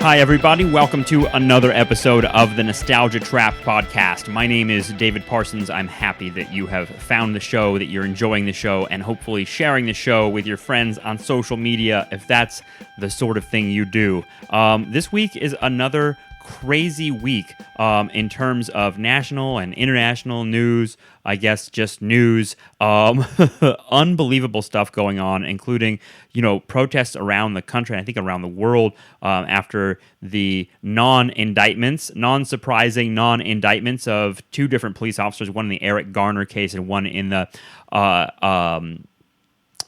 Hi, everybody. Welcome to another episode of the Nostalgia Trap podcast. My name is David Parsons. I'm happy that you have found the show, that you're enjoying the show, and hopefully sharing the show with your friends on social media if that's the sort of thing you do. This week is another crazy week in terms of national and international news. I guess just news. Unbelievable stuff going on, including, protests around the country, and I think around the world, after the non-surprising non-indictments of two different police officers, one in the Eric Garner case and one in the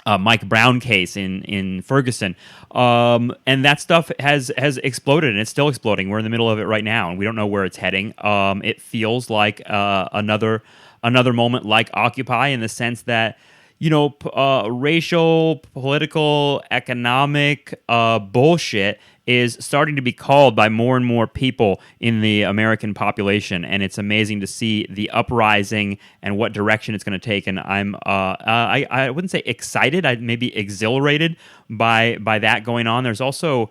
Mike Brown case in Ferguson. And that stuff has exploded, and it's still exploding. We're in the middle of it right now, and we don't know where it's heading. It feels like another moment like Occupy, in the sense that, racial, political, economic bullshit is starting to be called by more and more people in the American population, and it's amazing to see the uprising and what direction it's going to take. And I'm I wouldn't say excited, I'd maybe exhilarated by that going on. There's also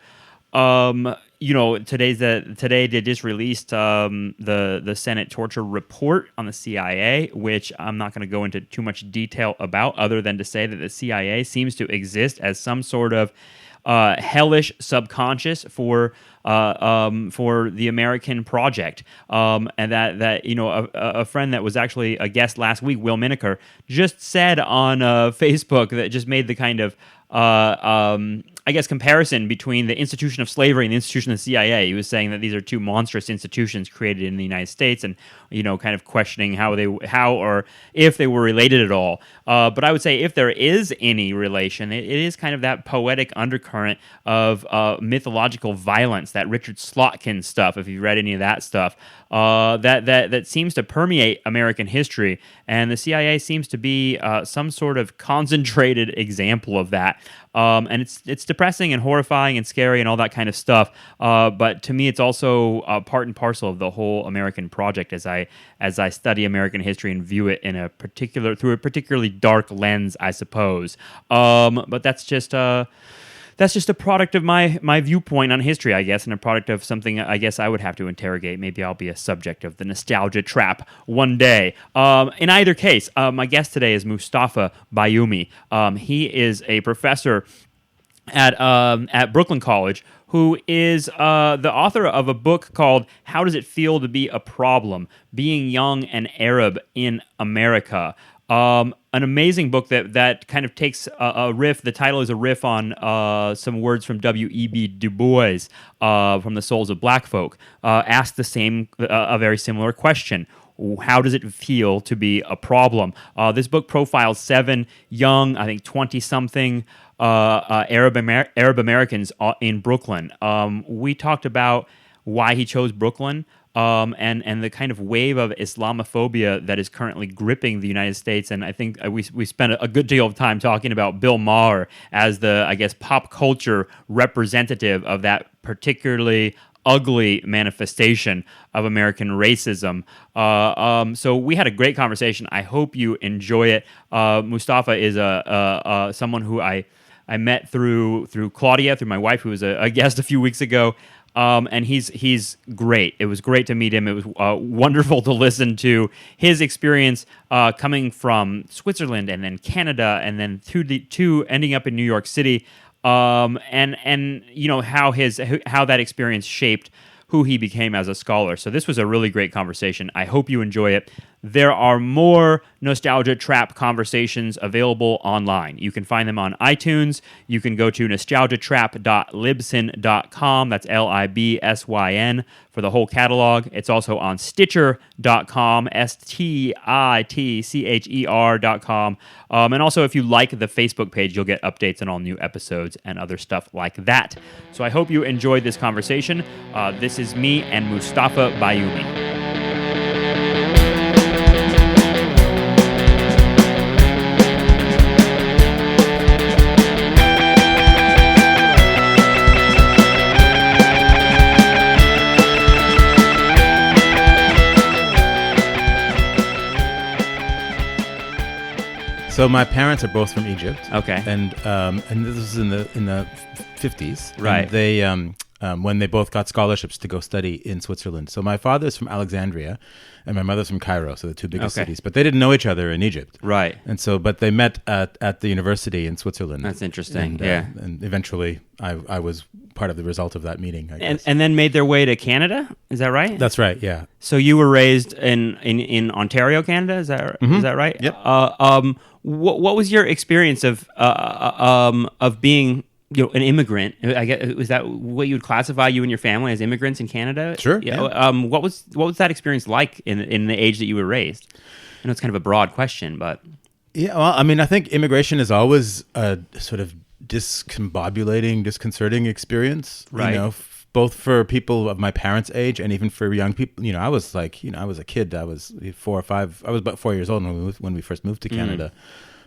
today they just released the Senate torture report on the CIA, which I'm not going to go into too much detail about, other than to say that the CIA seems to exist as some sort of hellish subconscious for the American project, and that a friend that was actually a guest last week, Will Miniker, just said on Facebook, that just made the kind of comparison between the institution of slavery and the institution of the CIA. He was saying that these are two monstrous institutions created in the United States, and kind of questioning how or if they were related at all. But I would say, if there is any relation, it is kind of that poetic undercurrent of mythological violence, that Richard Slotkin stuff, if you've read any of that stuff, that seems to permeate American history, and the CIA seems to be some sort of concentrated example of that. And it's depressing and horrifying and scary and all that kind of stuff. But to me, it's also part and parcel of the whole American project, as I study American history and view it through a particularly dark lens, I suppose. But that's just a product of my viewpoint on history, I guess, and a product of something I guess I would have to interrogate. Maybe I'll be a subject of the Nostalgia Trap one day. In either case, my guest today is Mustafa Bayoumi. He is a professor at Brooklyn College, who is the author of a book called How Does It Feel to Be a Problem? Being Young and Arab in America. An amazing book that kind of takes a riff. The title is a riff on some words from W.E.B. Du Bois from The Souls of Black Folk. Asked a very similar question. How does it feel to be a problem? This book profiles 7 young, I think 20-something Arab Americans in Brooklyn. We talked about why he chose Brooklyn. And the kind of wave of Islamophobia that is currently gripping the United States. And I think we spent a good deal of time talking about Bill Maher as the, I guess, pop culture representative of that particularly ugly manifestation of American racism. So we had a great conversation. I hope you enjoy it. Mustafa is someone who I met through Claudia, through my wife, who was a guest a few weeks ago. And he's great. It was great to meet him. It was wonderful to listen to his experience coming from Switzerland and then Canada and then to ending up in New York City. And how that experience shaped who he became as a scholar. So this was a really great conversation. I hope you enjoy it. There are more Nostalgia Trap conversations available online. You can find them on iTunes. You can go to nostalgiatrap.libsyn.com. That's Libsyn for the whole catalog. It's also on Stitcher.com, Stitcher.com. And also, if you like the Facebook page, you'll get updates on all new episodes and other stuff like that. So I hope you enjoyed this conversation. This is me and Mustafa Bayoumi. So my parents are both from Egypt. Okay. And this is in the 50s. Right. And they when they both got scholarships to go study in Switzerland. So my father's from Alexandria, and my mother's from Cairo, so the two biggest cities. But they didn't know each other in Egypt, Right. and so but they met at the university in Switzerland. That's interesting. And, and eventually I was part of the result of that meeting. I guess. And then made their way to Canada. Is that right? That's right. Yeah. So you were raised in Ontario, Canada. Is that right? Yep. What was your experience of being an immigrant? I guess, was that what you would classify you and your family as immigrants in Canada? Sure. Yeah. What was that experience like in the age that you were raised? I know it's kind of a broad question, but Yeah. Well, I mean, I think immigration is always a sort of discombobulating, disconcerting experience. Right. You know, both for people of my parents' age and even for young people. You know, I was a kid. I was 4 or 5. I was about 4 years old when we first moved to Canada.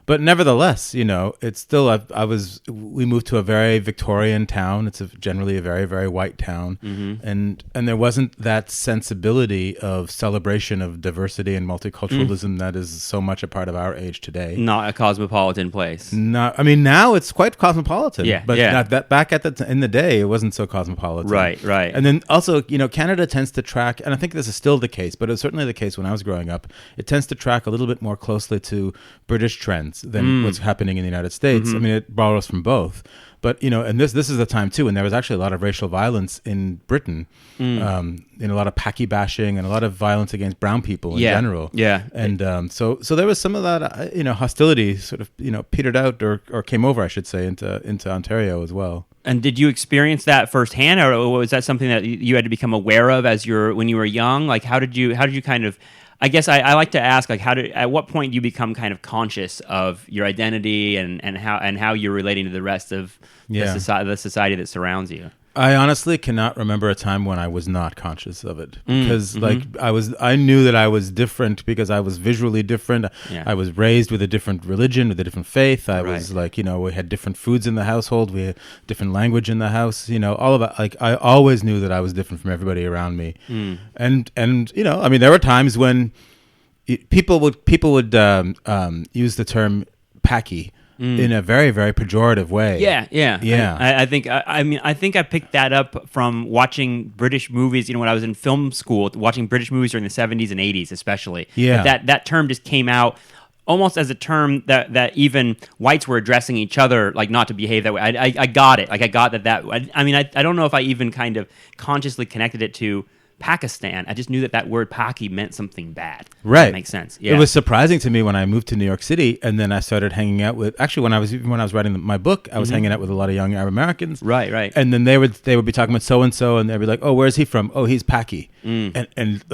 But nevertheless, you know, it's still, we moved to a very Victorian town. It's generally a very, very white town. And there wasn't that sensibility of celebration of diversity and multiculturalism that is so much a part of our age today. not a cosmopolitan place. I mean, now it's quite cosmopolitan. Yeah, But yeah. not that back in the day, it wasn't so cosmopolitan. Right. And then also, you know, Canada tends to track, and I think this is still the case, but it was certainly the case when I was growing up, it tends to track a little bit more closely to British trends than what's happening in the United States. I mean, it borrows from both. But, you know, and this is the time, too, when there was actually a lot of racial violence in Britain, in a lot of Paki bashing and a lot of violence against brown people in general. Yeah. And so there was some of that, you know, hostility sort of, you know, petered out or came over, I should say, into Ontario as well. And did you experience that firsthand, or was that something that you had to become aware of when you were young? Like, how did you kind of? I guess I like to ask, like, at what point do you become kind of conscious of your identity and how you're relating to the rest of the society that surrounds you? I honestly cannot remember a time when I was not conscious of it, because I knew that I was different because I was visually different. Yeah. I was raised with a different religion, with a different faith. I was like, you know, we had different foods in the household. We had different language in the house, you know, all of that. Like, I always knew that I was different from everybody around me. And, you know, I mean, there were times when people would use the term Paki in a very, very pejorative way. Yeah. I think I picked that up from watching British movies. You know, when I was in film school, watching British movies during the 70s and 80s, especially. Yeah. That term just came out almost as a term that even whites were addressing each other, like, not to behave that way. I got it. Like, I got that. I mean, I don't know if I even kind of consciously connected it to Pakistan. I just knew that word Paki meant something bad. Right. That makes sense. Yeah. It was surprising to me when I moved to New York City, and then I started hanging out with. Actually, when I was writing my book, I was hanging out with a lot of young Arab Americans. Right. And then they would be talking about so and so, and they'd be like, "Oh, where's he from? Oh, he's Paki." And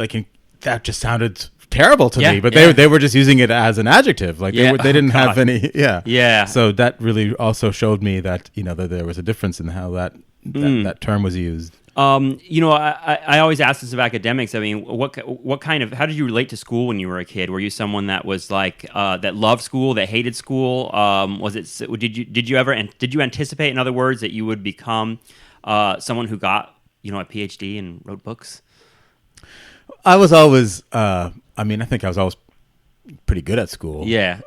that just sounded terrible to me. But they were just using it as an adjective. Like they didn't have any. Yeah. Yeah. So that really also showed me that, you know, that there was a difference in how that term was used. You know, I always ask this of academics. I mean, what kind of, how did you relate to school when you were a kid? Were you someone that was like that loved school, that hated school? Did you anticipate, in other words, that you would become someone who got, you know, a PhD and wrote books? I was always. I mean, I think I was always pretty good at school. Yeah.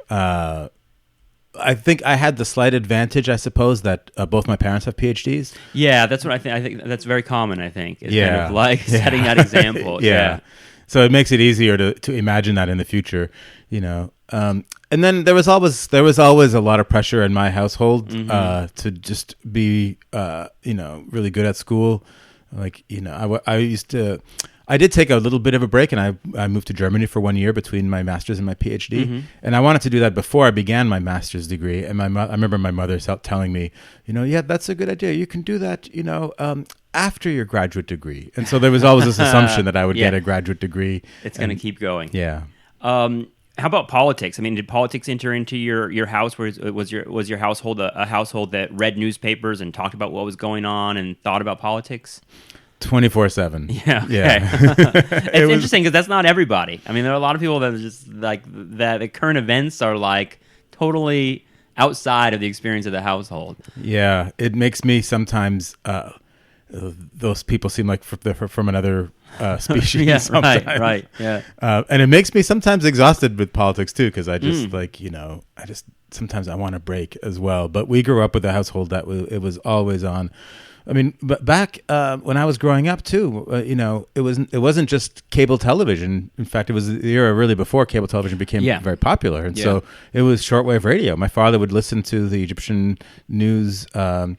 I think I had the slight advantage, I suppose, that both my parents have PhDs. Yeah, that's what I think. I think that's very common, I think. It's kind of like setting that example. Yeah. So it makes it easier to imagine that in the future, you know. And then there was always a lot of pressure in my household to just be, you know, really good at school. Like, you know, I did take a little bit of a break, and I moved to Germany for 1 year between my master's and my PhD. And I wanted to do that before I began my master's degree. And I remember my mother telling me, you know, yeah, that's a good idea. You can do that, you know, after your graduate degree. And so there was always this assumption that I would get a graduate degree. It's going to keep going. Yeah. How about politics? I mean, did politics enter into your house? Was your household a household that read newspapers and talked about what was going on and thought about politics? 24/7. Yeah. It's interesting because that's not everybody. I mean, there are a lot of people that are just like that. The current events are like totally outside of the experience of the household. Yeah, it makes me sometimes. Those people seem like they're from another species. Yeah, sometimes. right. Yeah. And it makes me sometimes exhausted with politics too, because I just sometimes I want a break as well. But we grew up with a household that it was always on. I mean, but back when I was growing up too, it wasn't just cable television. In fact, it was the era really before cable television became very popular, and so it was shortwave radio. My father would listen to the Egyptian news. I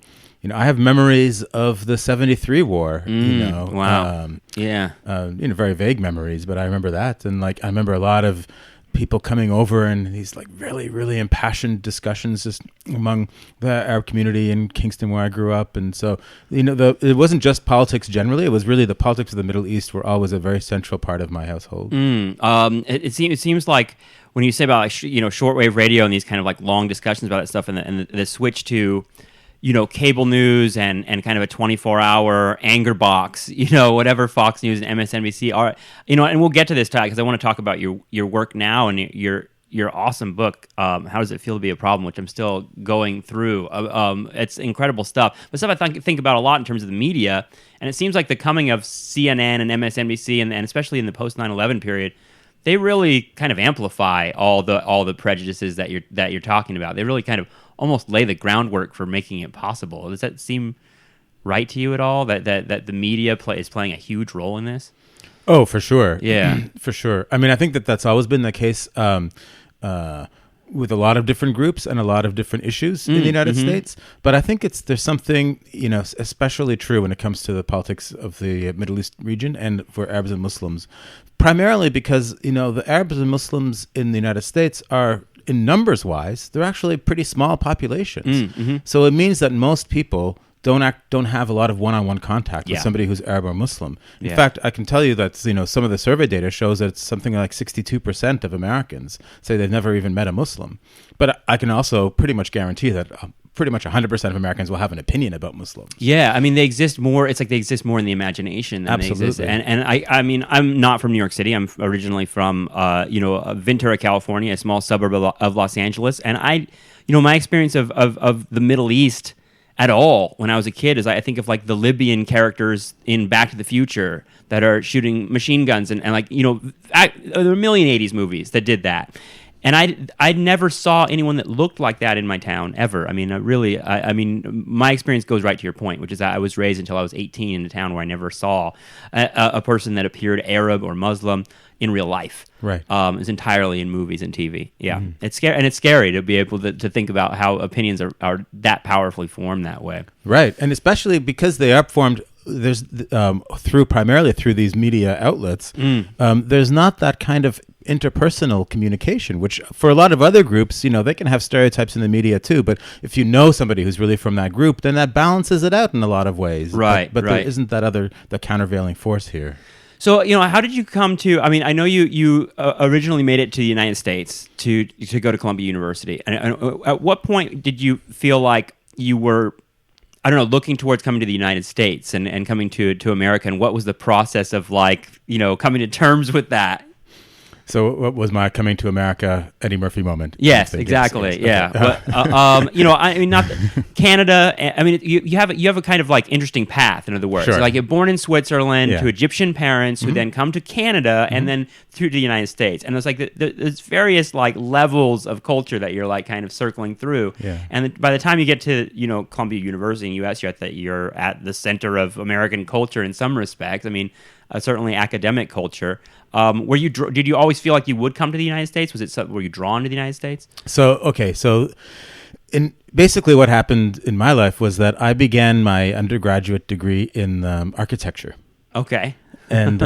have memories of the '73 war. Wow. Very vague memories, but I remember that, and I remember a lot of people coming over and these really, really impassioned discussions just among the Arab community in Kingston where I grew up. And so, it wasn't just politics generally. It was really the politics of the Middle East were always a very central part of my household. It seems like when you say about shortwave radio and these kind of long discussions about that stuff and the switch to cable news and kind of a 24-hour anger box, whatever Fox News and MSNBC are, and we'll get to this, Ty, because I want to talk about your work now and your awesome book, How Does It Feel to Be a Problem, which I'm still going through. It's incredible stuff. But stuff I think about a lot in terms of the media, and it seems like the coming of CNN and MSNBC, and especially in the post 9/11 period, they really kind of amplify all the prejudices that you're talking about. They really kind of almost lay the groundwork for making it possible. Does that seem right to you at all? That the media is playing a huge role in this? Oh, for sure. Yeah, for sure. I mean, I think that's always been the case with a lot of different groups and a lot of different issues in the United States. But I think there's something especially true when it comes to the politics of the Middle East region and for Arabs and Muslims, primarily because the Arabs and Muslims in the United States are, in numbers wise, they're actually pretty small populations. So it means that most people don't have a lot of one-on-one contact with somebody who's Arab or Muslim. In fact, I can tell you that some of the survey data shows that it's something like 62% of Americans say they've never even met a Muslim. But I can also pretty much guarantee that pretty much 100% of Americans will have an opinion about Muslims. Yeah, I mean, they exist more. It's like they exist more in the imagination than Absolutely. they exist. And I mean, I'm not from New York City. I'm originally from Ventura, California, a small suburb of Los Angeles. And my experience of the Middle East at all when I was a kid is I think of the Libyan characters in Back to the Future that are shooting machine guns and there are a million 80s movies that did that. And I never saw anyone that looked like that in my town ever. I mean, my experience goes right to your point, which is that I was raised until I was 18 in a town where I never saw a person that appeared Arab or Muslim in real life. Right. It's entirely in movies and TV. Yeah. It's scary, and it's scary to be able to think about how opinions are that powerfully formed that way. Right. And especially because they are formed primarily through these media outlets, there's not that kind of interpersonal communication, which for a lot of other groups, they can have stereotypes in the media too, but if you know somebody who's really from that group, then that balances it out in a lot of ways. But there isn't the countervailing force here. So, how did you come to, I know you originally made it to the United States to go to Columbia University. And at what point did you feel like you were, looking towards coming to the United States and coming to America? And what was the process of coming to terms with that? So what was my coming to America Eddie Murphy moment? Yes, exactly. Yes. Yeah. Okay. But, not Canada. I mean, you have a kind of interesting path. In other words, sure. You're born in Switzerland to Egyptian parents who then come to Canada and then through the United States. And it's there's various levels of culture that you're kind of circling through. Yeah. And by the time you get to Columbia University in U.S., you're at the center of American culture in some respects. I mean, certainly academic culture. Did you always feel like you would come to the United States? Were you drawn to the United States? So basically what happened in my life was that I began my undergraduate degree in architecture. Okay. And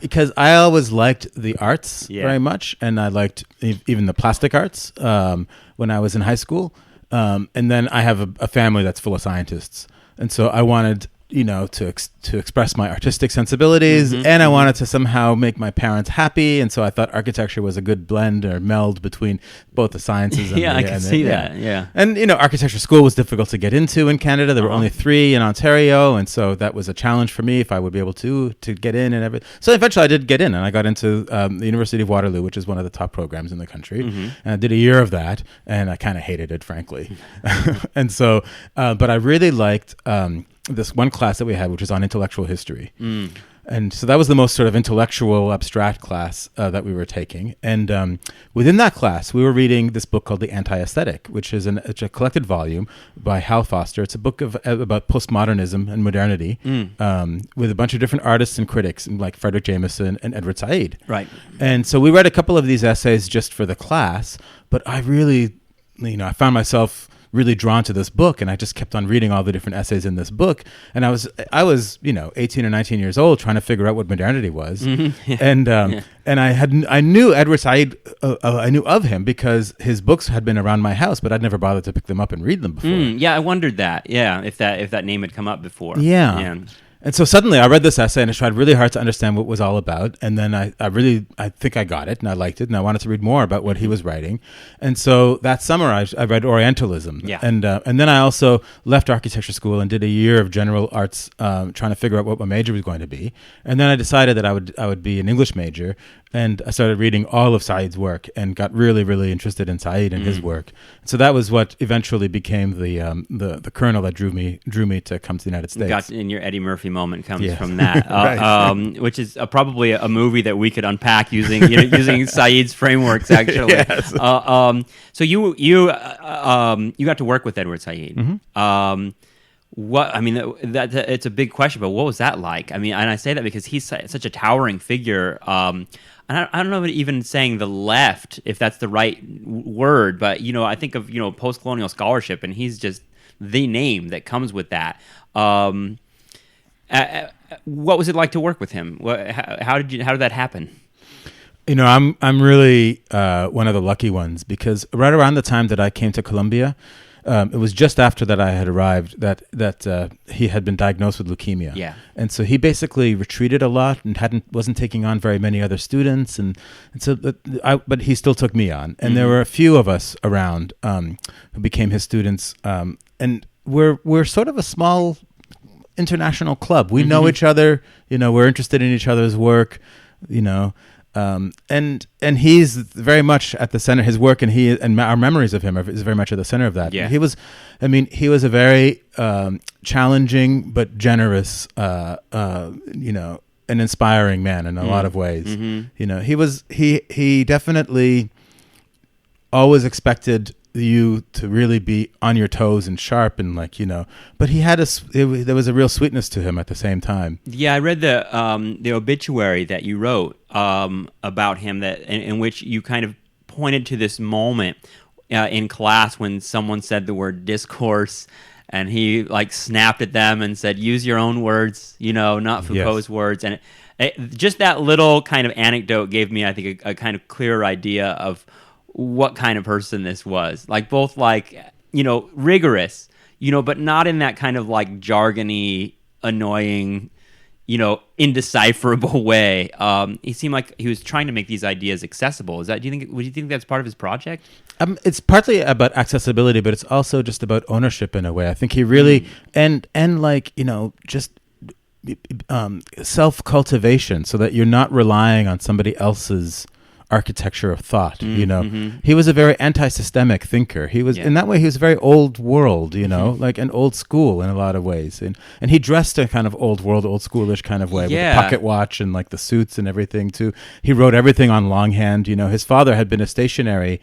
because I always liked the arts very much, and I liked even the plastic arts when I was in high school. And then I have a family that's full of scientists, and so I wanted to express my artistic sensibilities, and I wanted to somehow make my parents happy, and so I thought architecture was a good blend or meld between both the sciences. And I can see that. Yeah, and architecture school was difficult to get into in Canada. There were only 3 in Ontario, and so that was a challenge for me if I would be able to get in and everything. So eventually, I did get in, and I got into the University of Waterloo, which is one of the top programs in the country, and I did a year of that, and I kind of hated it, frankly. And so, but I really liked this one class that we had, which was on intellectual history. And so that was the most sort of intellectual, abstract class that we were taking. And within that class, we were reading this book called The Anti-Aesthetic, which is it's a collected volume by Hal Foster. It's a book about postmodernism and modernity with a bunch of different artists and critics, like Frederick Jameson and Edward Said. Right. And so we read a couple of these essays just for the class, but I really, I found myself really drawn to this book, and I just kept on reading all the different essays in this book. And I was 18 or 19 years old, trying to figure out what modernity was. Yeah. And I knew Edward Said. I knew of him because his books had been around my house, but I'd never bothered to pick them up and read them before. Yeah, I wondered that. Yeah, if that name had come up before. Yeah. And so suddenly I read this essay and I tried really hard to understand what it was all about. And then I think I got it and I liked it and I wanted to read more about what he was writing. And so that summer I read Orientalism. Yeah. And then I also left architecture school and did a year of general arts, trying to figure out what my major was going to be. And then I decided that I would be an English major. And I started reading all of Said's work and got really, really interested in Said and his work. So that was what eventually became the kernel that drew me to come to the United States. In your Eddie Murphy moment comes from that, right. Which is probably a movie that we could unpack using Said's frameworks. Actually, yes. So you got to work with Edward Said. Mm-hmm. That it's a big question, but what was that like? I mean, and I say that because he's such a towering figure. And I don't know if even saying the left, if that's the right word, but I think of post-colonial scholarship, and he's just the name that comes with that. What was it like to work with him? How did that happen? I'm really one of the lucky ones, because right around the time that I came to Columbia, it was just after that I had arrived that he had been diagnosed with leukemia. Yeah. And so he basically retreated a lot and wasn't taking on very many other students, but he still took me on. And there were a few of us around who became his students, and we're sort of a small international club. We know each other. We're interested in each other's work. And he's very much at the center. His work and our memories of him is very much at the center of that. Yeah. He was a very challenging but generous, an inspiring man in a lot of ways. Mm-hmm. He definitely always expected you to really be on your toes and sharp and but he had there was a real sweetness to him at the same time. Yeah, I read the obituary that you wrote about him, that in which you kind of pointed to this moment in class when someone said the word discourse, and he snapped at them and said, "Use your own words, not Foucault's words." And just that little kind of anecdote gave me, I think, a kind of clearer idea of what kind of person this was. Both rigorous, but not in that kind of jargony, annoying, indecipherable way. He seemed like he was trying to make these ideas accessible. Would you think that's part of his project? It's partly about accessibility, but it's also just about ownership in a way. I think he really just self-cultivation, so that you're not relying on somebody else's architecture of thought. He was a very anti-systemic thinker. He was in that way, he was very old world, like an old school in a lot of ways, and he dressed a kind of old world, old schoolish kind of way, with a pocket watch and the suits and everything too. He wrote everything on longhand. His father had been a stationery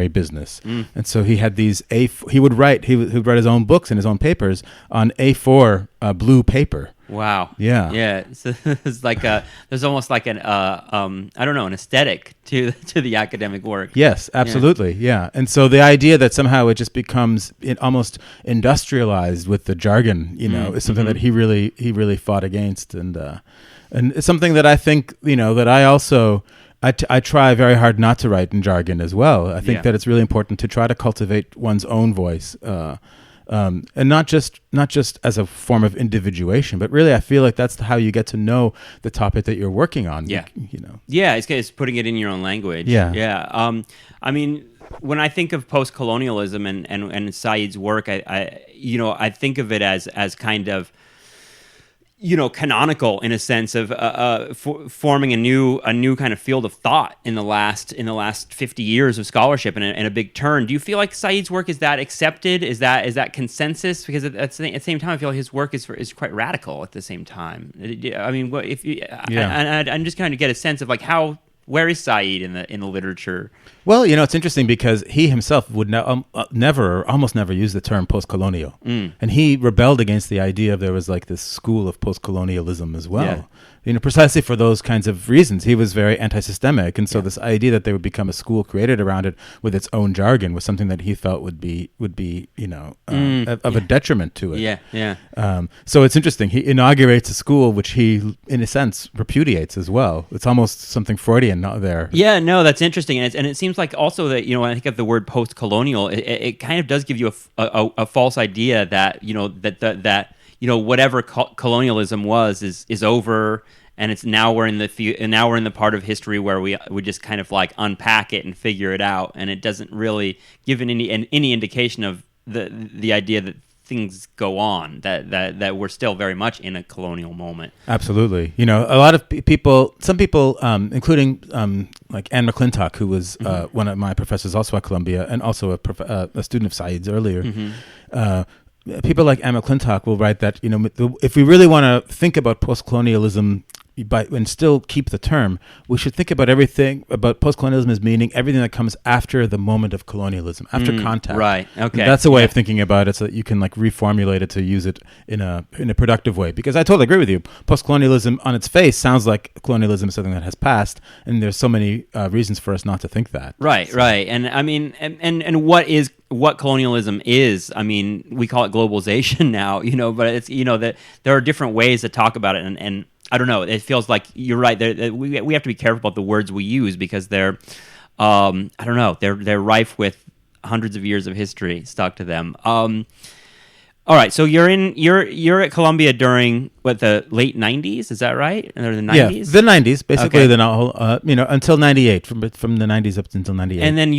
business, and so he had these he would write his own books and his own papers on A4 blue paper. Wow. Yeah. Yeah. So it's there's almost an an aesthetic to the academic work. Yes, absolutely. Yeah. And so the idea that somehow it just becomes almost industrialized with the jargon, is something that he really fought against, and it's something that I think, that I also I try very hard not to write in jargon as well. I think that it's really important to try to cultivate one's own voice. And not just as a form of individuation, but really I feel like that's how you get to know the topic that you're working on. Yeah. Yeah, it's putting it in your own language. Yeah. Yeah. I mean, when I think of post-colonialism and Said's work, I think of it as kind of, canonical in a sense of forming a new kind of field of thought in the last 50 years of scholarship and a big turn. Do you feel like Said's work is that accepted? Is that consensus? Because at the same time, I feel like his work is quite radical at the same time. I mean, what if you? Yeah. I'm just kind of get a sense of like where is Said in the literature? Well, it's interesting because he himself would almost never use the term post-colonial. And he rebelled against the idea of there was like this school of post-colonialism as well. Yeah. Precisely for those kinds of reasons. He was very anti-systemic. And so this idea that there would become a school created around it with its own jargon was something that he felt would be of a detriment to it. Yeah, yeah. So it's interesting. He inaugurates a school which he, in a sense, repudiates as well. It's almost something Freudian there. Yeah, no, that's interesting. And it seems like also that, when I think of the word post-colonial, it kind of does give you a false idea that, that whatever colonialism was is over, and it's now we're in the part of history where we just kind of like unpack it and figure it out, and it doesn't really give any indication of the idea that things go on, that we're still very much in a colonial moment. Absolutely. A lot of some people, including like Anne McClintock, who was one of my professors also at Columbia and also a student of Said's earlier. People like Anne McClintock will write that, if we really want to think about post-colonialism and still keep the term, we should think about everything about post-colonialism as meaning everything that comes after the moment of colonialism, after contact. Right. Okay. And that's a way of thinking about it, so that you can like reformulate it to use it in a productive way. Because I totally agree with you. Post-colonialism on its face sounds like colonialism is something that has passed, and there's so many reasons for us not to think that. Right. So. Right. And I mean, and what colonialism is, I mean, we call it globalization now, but it's, that there are different ways to talk about it. And I don't know, it feels like you're right. We have to be careful about the words we use because they're, I don't know, they're rife with hundreds of years of history stuck to them. All right, so you're at Columbia during the late 90s, is that right? Or the 90s? Yeah, the 90s, basically. Okay. Until 98, from the 90s up until 98. And then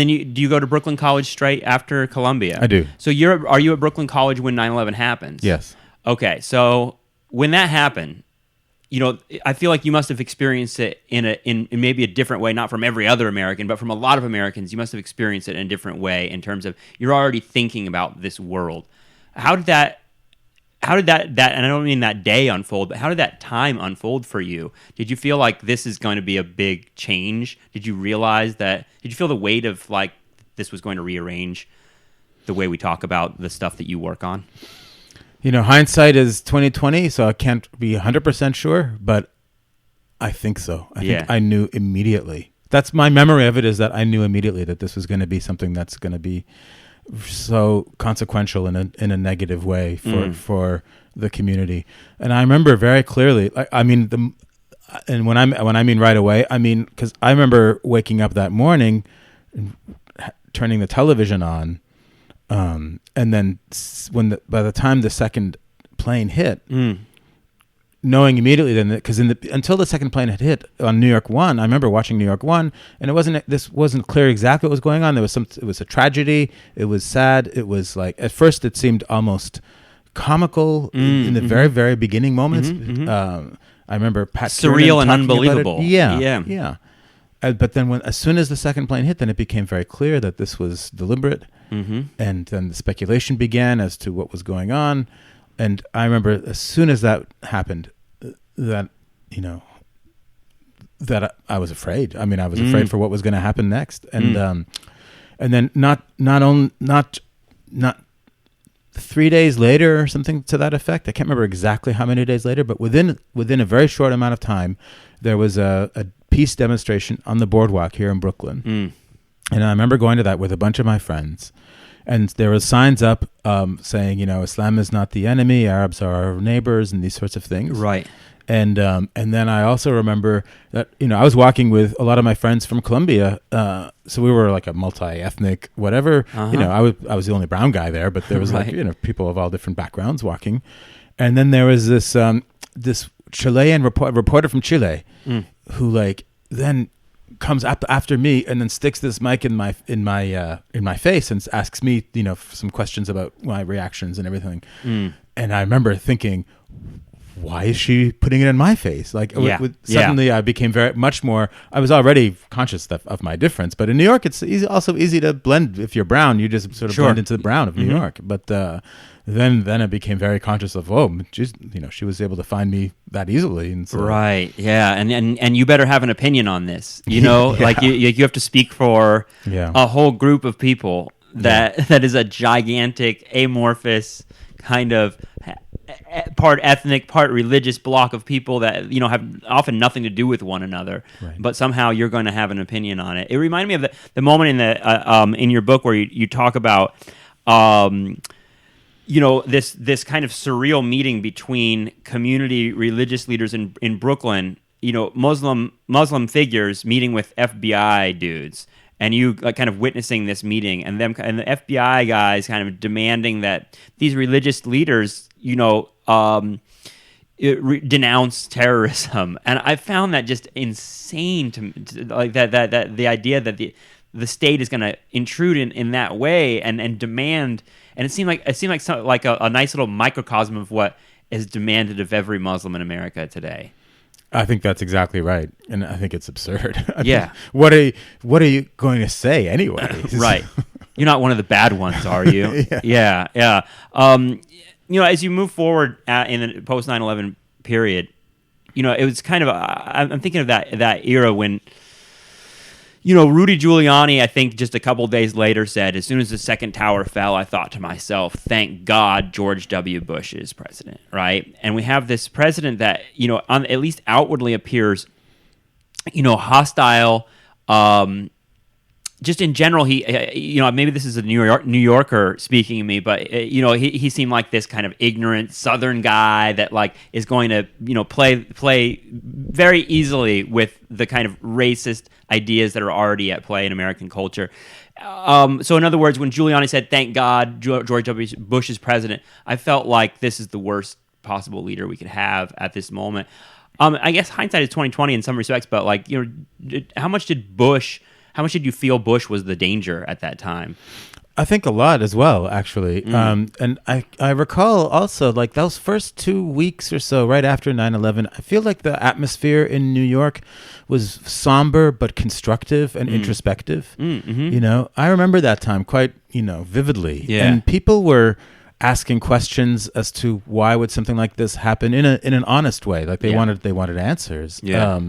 do you go to Brooklyn College straight after Columbia? I do. So are you at Brooklyn College when 9/11 happens? Yes. Okay, so when that happened, I feel like you must have experienced it in maybe a different way, not from every other American, but from a lot of Americans. You must have experienced it in a different way in terms of you're already thinking about this world. How did that, and I don't mean that day unfold, but how did that time unfold for you? Did you feel like this is going to be a big change? Did you feel the weight of like this was going to rearrange the way we talk about the stuff that you work on? Hindsight is 20/20, so I can't be 100% sure, but I think so. I think I knew immediately. That's my memory of it, is that I knew immediately that this was going to be something that's going to be so consequential in a negative way for the community. And I remember very clearly, and when I mean right away, I mean because I remember waking up that morning, and turning the television on. And then by the time the second plane hit, knowing immediately then because until the second plane had hit on New York One, I remember watching New York One, and this wasn't clear exactly what was going on. It was a tragedy. It was sad. It was like at first it seemed almost comical in the very very beginning moments. I remember Pat surreal and unbelievable. Yeah. But then as soon as the second plane hit, then it became very clear that this was deliberate. And then the speculation began as to what was going on. And I remember as soon as that happened, that I was afraid. I mean, I was afraid for what was going to happen next. And then not 3 days later or something to that effect. I can't remember exactly how many days later, but within a very short amount of time, there was a peace demonstration on the boardwalk here in Brooklyn. And I remember going to that with a bunch of my friends. And there were signs up saying, Islam is not the enemy, Arabs are our neighbors, and these sorts of things. Right. And then I also remember that, I was walking with a lot of my friends from Columbia. So we were like a multi-ethnic whatever. I was the only brown guy there, but there was people of all different backgrounds walking. And then there was this Chilean reporter from Chile who then comes up after me and then sticks this mic in my face and asks me some questions about my reactions and everything. And I remember thinking, why is she putting it in my face? Like, Yeah. suddenly I became much more. I was already conscious of my difference, but in New York, it's also easy to blend. If you're brown, you just sort of Sure. blend into the brown of New York. But then I became very conscious of, she was able to find me that easily, and so, Right. Yeah. And you better have an opinion on this. You know, Yeah. like you have to speak for Yeah. a whole group of people that is a gigantic, amorphous kind of part ethnic, part religious block of people that, you know, have often nothing to do with one another, Right. but somehow you're going to have an opinion on it. It reminded me of the moment in your book where you talk about, you know, this kind of surreal meeting between community religious leaders in Brooklyn, you know, Muslim figures meeting with FBI dudes, and you like kind of witnessing this meeting, and the FBI guys kind of demanding that these religious leaders, you know, denounce terrorism. And I found that just insane to like that the idea that the state is going to intrude in that way and demand. And it seemed like a nice little microcosm of what is demanded of every Muslim in America today. I think that's exactly right, and I think it's absurd. Yeah. What are you going to say anyway? Right. You're not one of the bad ones, are you? Yeah. Yeah. You know, as you move forward in the post 9/11 period, you know, it was kind of I'm thinking of that era when, you know, Rudy Giuliani, I think just a couple days later said, as soon as the second tower fell, I thought to myself, thank God George W. Bush is president, right? And we have this president that, you know, at least outwardly appears, you know, hostile. Just in general, he, you know, maybe this is a New Yorker speaking to me, but you know, he seemed like this kind of ignorant Southern guy that like is going to, you know, play very easily with the kind of racist ideas that are already at play in American culture. So in other words, when Giuliani said, "Thank God George W. Bush is president," I felt like this is the worst possible leader we could have at this moment. I guess hindsight is 20/20 in some respects, but like, you know, how much did you feel Bush was the danger at that time? I think a lot as well, actually. And I recall also, like, those first 2 weeks or so right after 9/11, I feel like the atmosphere in New York was somber but constructive and introspective. You know, I remember that time quite, you know, vividly. Yeah. And people were asking questions as to why would something like this happen in an honest way. Like they wanted answers. Yeah.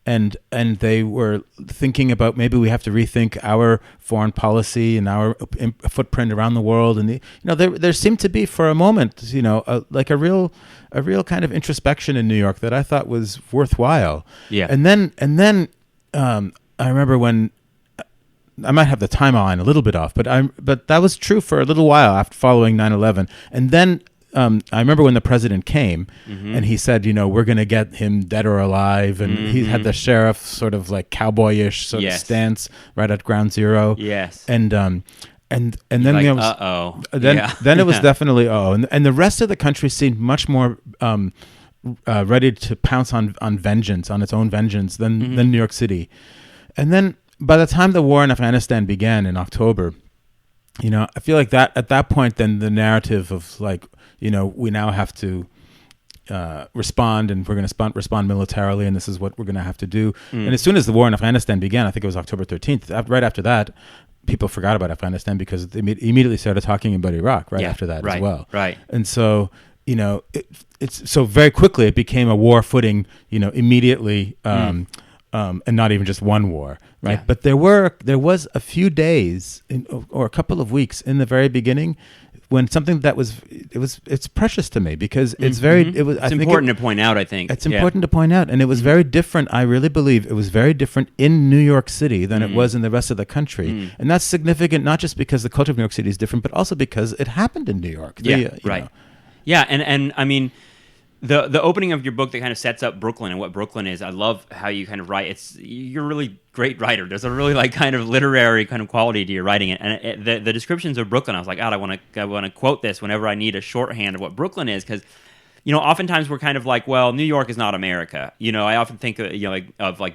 And they were thinking about maybe we have to rethink our foreign policy and our footprint around the world. And there seemed to be for a moment, you know, a real kind of introspection in New York that I thought was worthwhile. Yeah. And then I remember when I might have the timeline a little bit off, but that was true for a little while after following 9/11. And then I remember when the president came and he said, you know, we're going to get him dead or alive. And he had the sheriff sort of like cowboyish sort of stance right at ground zero. Yes. And then like, you know, uh-oh. Then it was definitely, and the rest of the country seemed much more ready to pounce on vengeance, on its own vengeance than New York City. And then by the time the war in Afghanistan began in October, you know, I feel like that at that point, then the narrative of like, you know, we now have to respond, and we're going to respond militarily, and this is what we're going to have to do. And as soon as the war in Afghanistan began, I think it was October 13th, right after that, people forgot about Afghanistan because they immediately started talking about Iraq after that as well. Right. And so, you know, it's so very quickly it became a war footing, you know, immediately. And not even just one war, right? Yeah. But there was a few days or a couple of weeks in the very beginning when something that it's precious to me because it's important to point out. I think it's important to point out, and it was very different. I really believe it was very different in New York City than it was in the rest of the country, and that's significant not just because the culture of New York City is different, but also because it happened in New York. Right. Know. Yeah, and I mean. The opening of your book that kind of sets up Brooklyn and what Brooklyn is, I love how you kind of write. You're a really great writer. There's a really like kind of literary kind of quality to your writing, and the descriptions of Brooklyn. I was like, God, I want to quote this whenever I need a shorthand of what Brooklyn is, because you know, oftentimes we're kind of like, well, New York is not America. You know, I often think of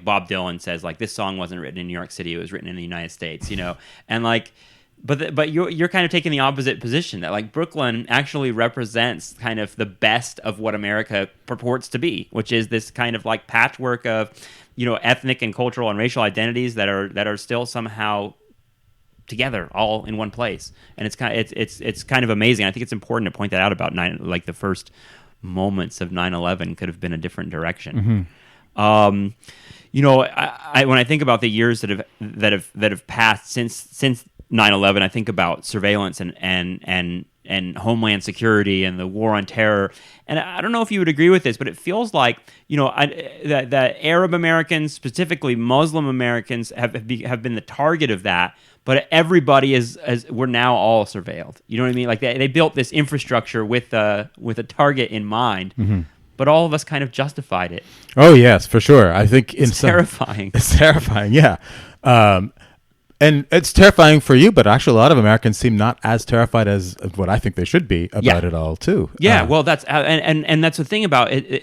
Bob Dylan says like this song wasn't written in New York City; it was written in the United States. You know, and like. but you're kind of taking the opposite position, that like Brooklyn actually represents kind of the best of what America purports to be, which is this kind of like patchwork of, ethnic and cultural and racial identities that are still somehow together all in one place. And it's kind of amazing. I think it's important to point that out about the first moments of 9/11 could have been a different direction. Mm-hmm. When I think about the years that have passed since 9/11, I think about surveillance and homeland security and the war on terror. And I don't know if you would agree with this, but it feels like that Arab Americans, specifically Muslim Americans, have been the target of that. But everybody we're now all surveilled. You know what I mean? Like they built this infrastructure with a target in mind. Mm-hmm. But all of us kind of justified it. Oh yes, for sure. I think it's terrifying. It's terrifying, yeah. And it's terrifying for you, but actually a lot of Americans seem not as terrified as what I think they should be about it all, too. Yeah, well, that's and that's the thing about it.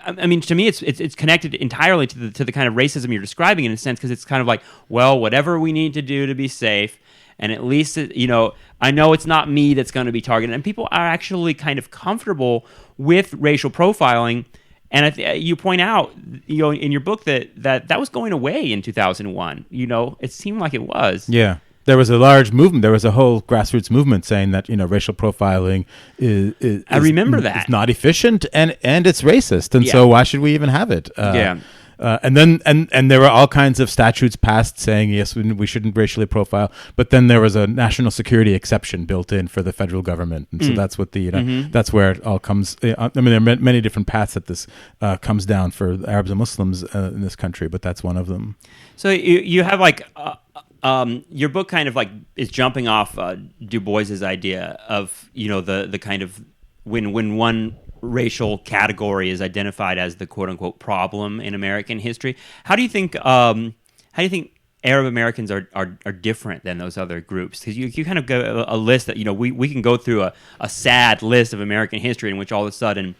I mean, to me, it's connected entirely to the kind of racism you're describing in a sense, because it's kind of like, well, whatever we need to do to be safe, and at least I know it's not me that's going to be targeted, and people are actually kind of comfortable with racial profiling. And you point out, in your book that was going away in 2001. It seemed like it was. Yeah, there was a large movement. There was a whole grassroots movement saying that racial profiling is I remember that. It's not efficient and it's racist, and so why should we even have it? And then there were all kinds of statutes passed saying yes, we shouldn't racially profile, but then there was a national security exception built in for the federal government, and so that's what that's where it all comes. I mean, there are many different paths that this comes down for Arabs and Muslims in this country, but that's one of them. So you have like your book kind of like is jumping off Du Bois's idea of the kind of when one racial category is identified as the quote unquote problem in American history. How do you think Arab Americans are different than those other groups? Because you kind of go a list that we can go through a sad list of American history in which all of a sudden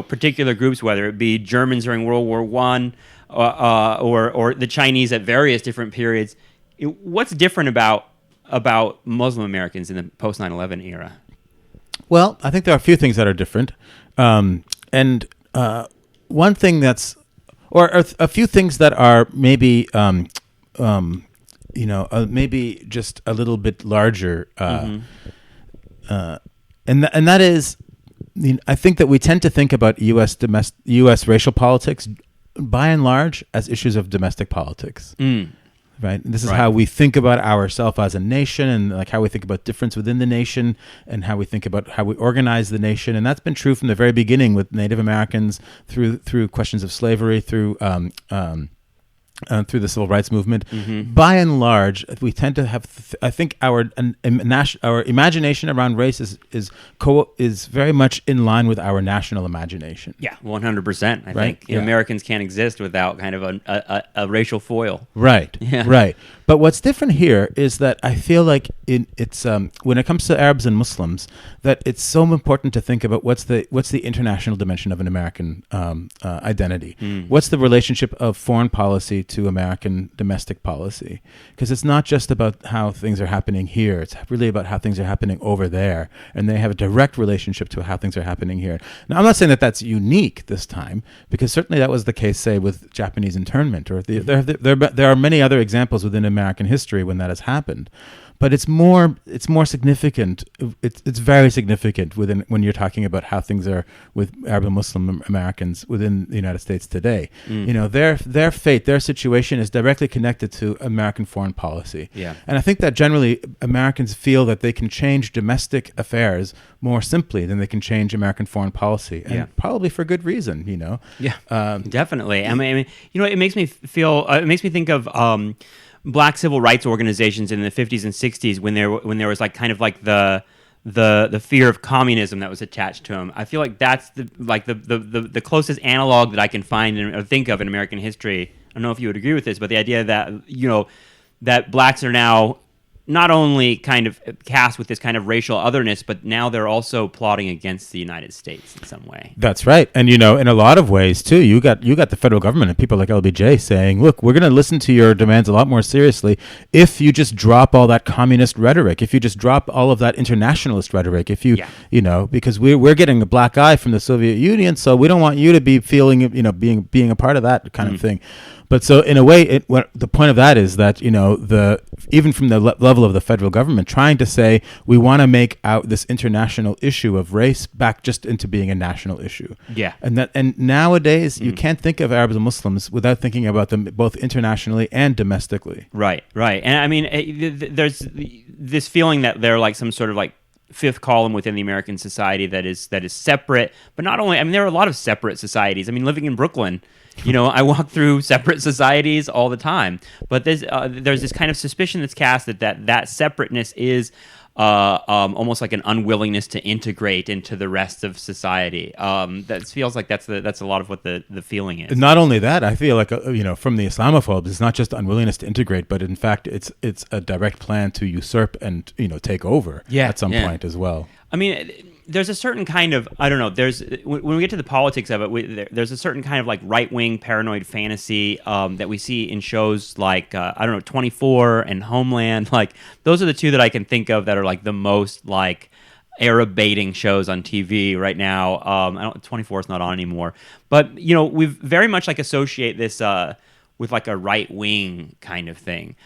particular groups, whether it be Germans during World War I or the Chinese at various different periods, what's different about Muslim Americans in the post 9/11 era? Well, I think there are a few things that are different. And one thing or a few things that are maybe, maybe just a little bit larger. And that is, I think that we tend to think about U.S. racial politics, by and large, as issues of domestic politics. Right. And this is how we think about ourselves as a nation, and like how we think about difference within the nation, and how we think about how we organize the nation. And that's been true from the very beginning with Native Americans through questions of slavery, through the civil rights movement. Mm-hmm. By and large, we tend to have, I think our imagination around race is very much in line with our national imagination. Yeah, 100%. I think Americans can't exist without kind of a racial foil. Right. Yeah. Right. But what's different here is that I feel like it's when it comes to Arabs and Muslims, that it's so important to think about what's the international dimension of an American identity. What's the relationship of foreign policy to American domestic policy? Because it's not just about how things are happening here. It's really about how things are happening over there, and they have a direct relationship to how things are happening here. Now, I'm not saying that that's unique this time, because certainly that was the case, say, with Japanese internment, or there are many other examples within American history when that has happened. But it's more significant. It's very significant when you're talking about how things are with Arab and Muslim Americans within the United States today. Their fate, their situation is directly connected to American foreign policy. Yeah. And I think that generally Americans feel that they can change domestic affairs more simply than they can change American foreign policy, and probably for good reason. Yeah, definitely. I mean, it makes me feel. It makes me think of. Black civil rights organizations in the 50s and 60s when there was like kind of like the fear of communism that was attached to them. I feel like that's the closest analog that I can find or think of in American history. I don't know if you would agree with this, but the idea that that blacks are now not only kind of cast with this kind of racial otherness, but now they're also plotting against the United States in some way. That's right. And, in a lot of ways, too, you got the federal government and people like LBJ saying, look, we're going to listen to your demands a lot more seriously if you just drop all that communist rhetoric, if you just drop all of that internationalist rhetoric, if you, because we're getting a black eye from the Soviet Union, so we don't want you to be feeling, being a part of that kind of thing. But so in a way, the point of that is that, even from the level of the federal government, trying to say we want to make out this international issue of race back just into being a national issue. Yeah. And nowadays, you can't think of Arabs and Muslims without thinking about them both internationally and domestically. Right. And I mean, there's this feeling that they're like some sort of like fifth column within the American society that is separate, but not only, I mean, there are a lot of separate societies. I mean, living in Brooklyn, I walk through separate societies all the time, but there's this kind of suspicion that's cast that separateness is almost like an unwillingness to integrate into the rest of society. That feels like that's a lot of what the feeling is. Not only that, I feel like from the Islamophobes, it's not just unwillingness to integrate, but in fact, it's a direct plan to usurp and take over at some point as well. I mean, there's a certain kind of, I don't know, when we get to the politics of it, there's a certain kind of like right-wing paranoid fantasy that we see in shows like, 24 and Homeland. Like, those are the two that I can think of that are like the most like Arab baiting shows on TV right now. 24 is not on anymore. But, we very much like associate this with like a right-wing kind of thing.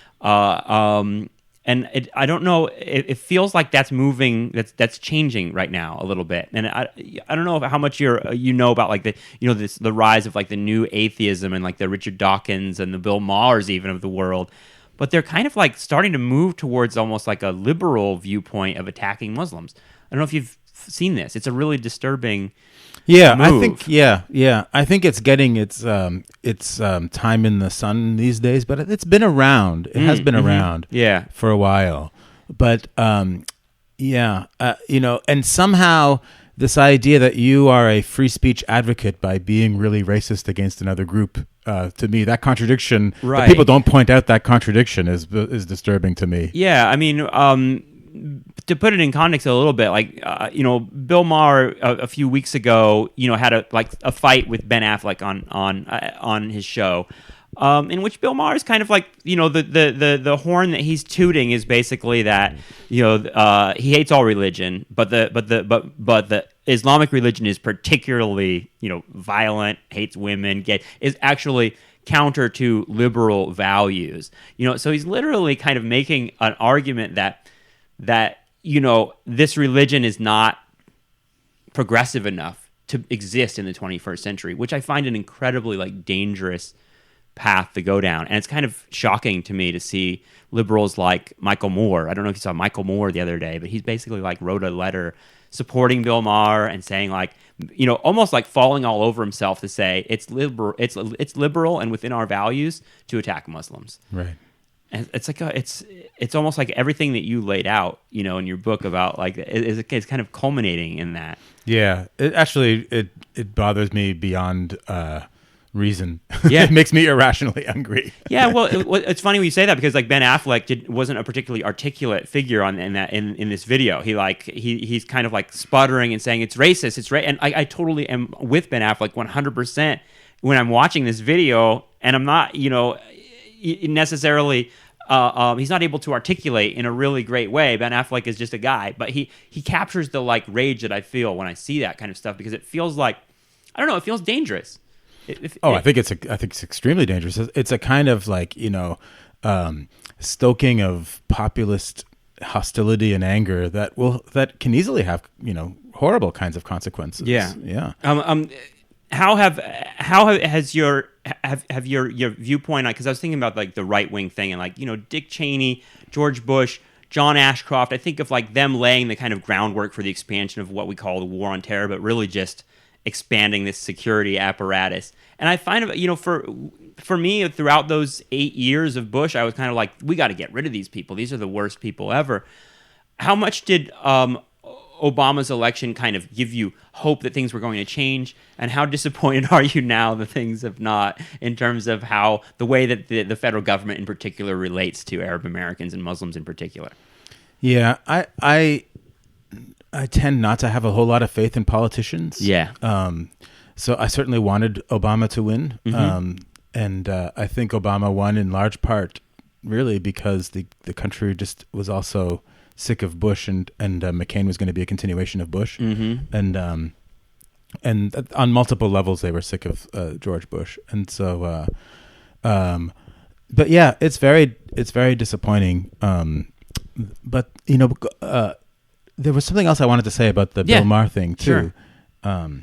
And I don't know. It feels like that's moving. That's changing right now a little bit. And I don't know how much you know about like the rise of like the new atheism and like the Richard Dawkins and the Bill Mahers even of the world. But they're kind of like starting to move towards almost like a liberal viewpoint of attacking Muslims. I don't know if you've seen this. It's a really disturbing. Yeah, move. I think it's getting its time in the sun these days, but it's been around. It has been around, for a while. But and somehow this idea that you are a free speech advocate by being really racist against another group, to me, that contradiction. Right. That people don't point out that contradiction is disturbing to me. Yeah, I mean. To put it in context a little bit, like Bill Maher a few weeks ago, had a fight with Ben Affleck on his show, in which Bill Maher is kind of like the horn that he's tooting is basically that he hates all religion, but the Islamic religion is particularly violent, hates women, is actually counter to liberal values. So he's literally kind of making an argument that this religion is not progressive enough to exist in the 21st century, which I find an incredibly like dangerous path to go down. And it's kind of shocking to me to see liberals like Michael Moore. I don't know if you saw Michael Moore the other day, but he's basically like wrote a letter supporting Bill Maher and saying like, almost like falling all over himself to say it's liberal and within our values to attack Muslims. Right. And it's like it's almost like everything that you laid out, in your book about like it's kind of culminating in that. Yeah, it bothers me beyond reason. Yeah, it makes me irrationally angry. Yeah, well, it's funny when you say that because like Ben Affleck wasn't a particularly articulate figure in this video. He's kind of like sputtering and saying it's racist, and I totally am with Ben Affleck 100% when I'm watching this video, and I'm not necessarily he's not able to articulate in a really great way. Ben Affleck is just a guy, but he captures the like rage that I feel when I see that kind of stuff because it feels like, I don't know, it feels dangerous. I think it's extremely dangerous. It's a kind of like stoking of populist hostility and anger that can easily have horrible kinds of consequences. Yeah. How has your viewpoint on, because I was thinking about like the right wing thing and like Dick Cheney, George Bush, John Ashcroft. I think of like them laying the kind of groundwork for the expansion of what we call the war on terror, but really just expanding this security apparatus. And I find for me throughout those 8 years of Bush, I was kind of like, we got to get rid of these people. These are the worst people ever. How much did Obama's election kind of give you hope that things were going to change? And how disappointed are you now that things have not, in terms of how the way that the federal government in particular relates to Arab Americans and Muslims in particular? Yeah, I tend not to have a whole lot of faith in politicians. Yeah. So I certainly wanted Obama to win. And I think Obama won in large part really because the country just was also sick of Bush, and McCain was going to be a continuation of Bush. And on multiple levels they were sick of George Bush. And so but yeah, it's very disappointing. But there was something else I wanted to say about the Bill Maher thing too. Sure.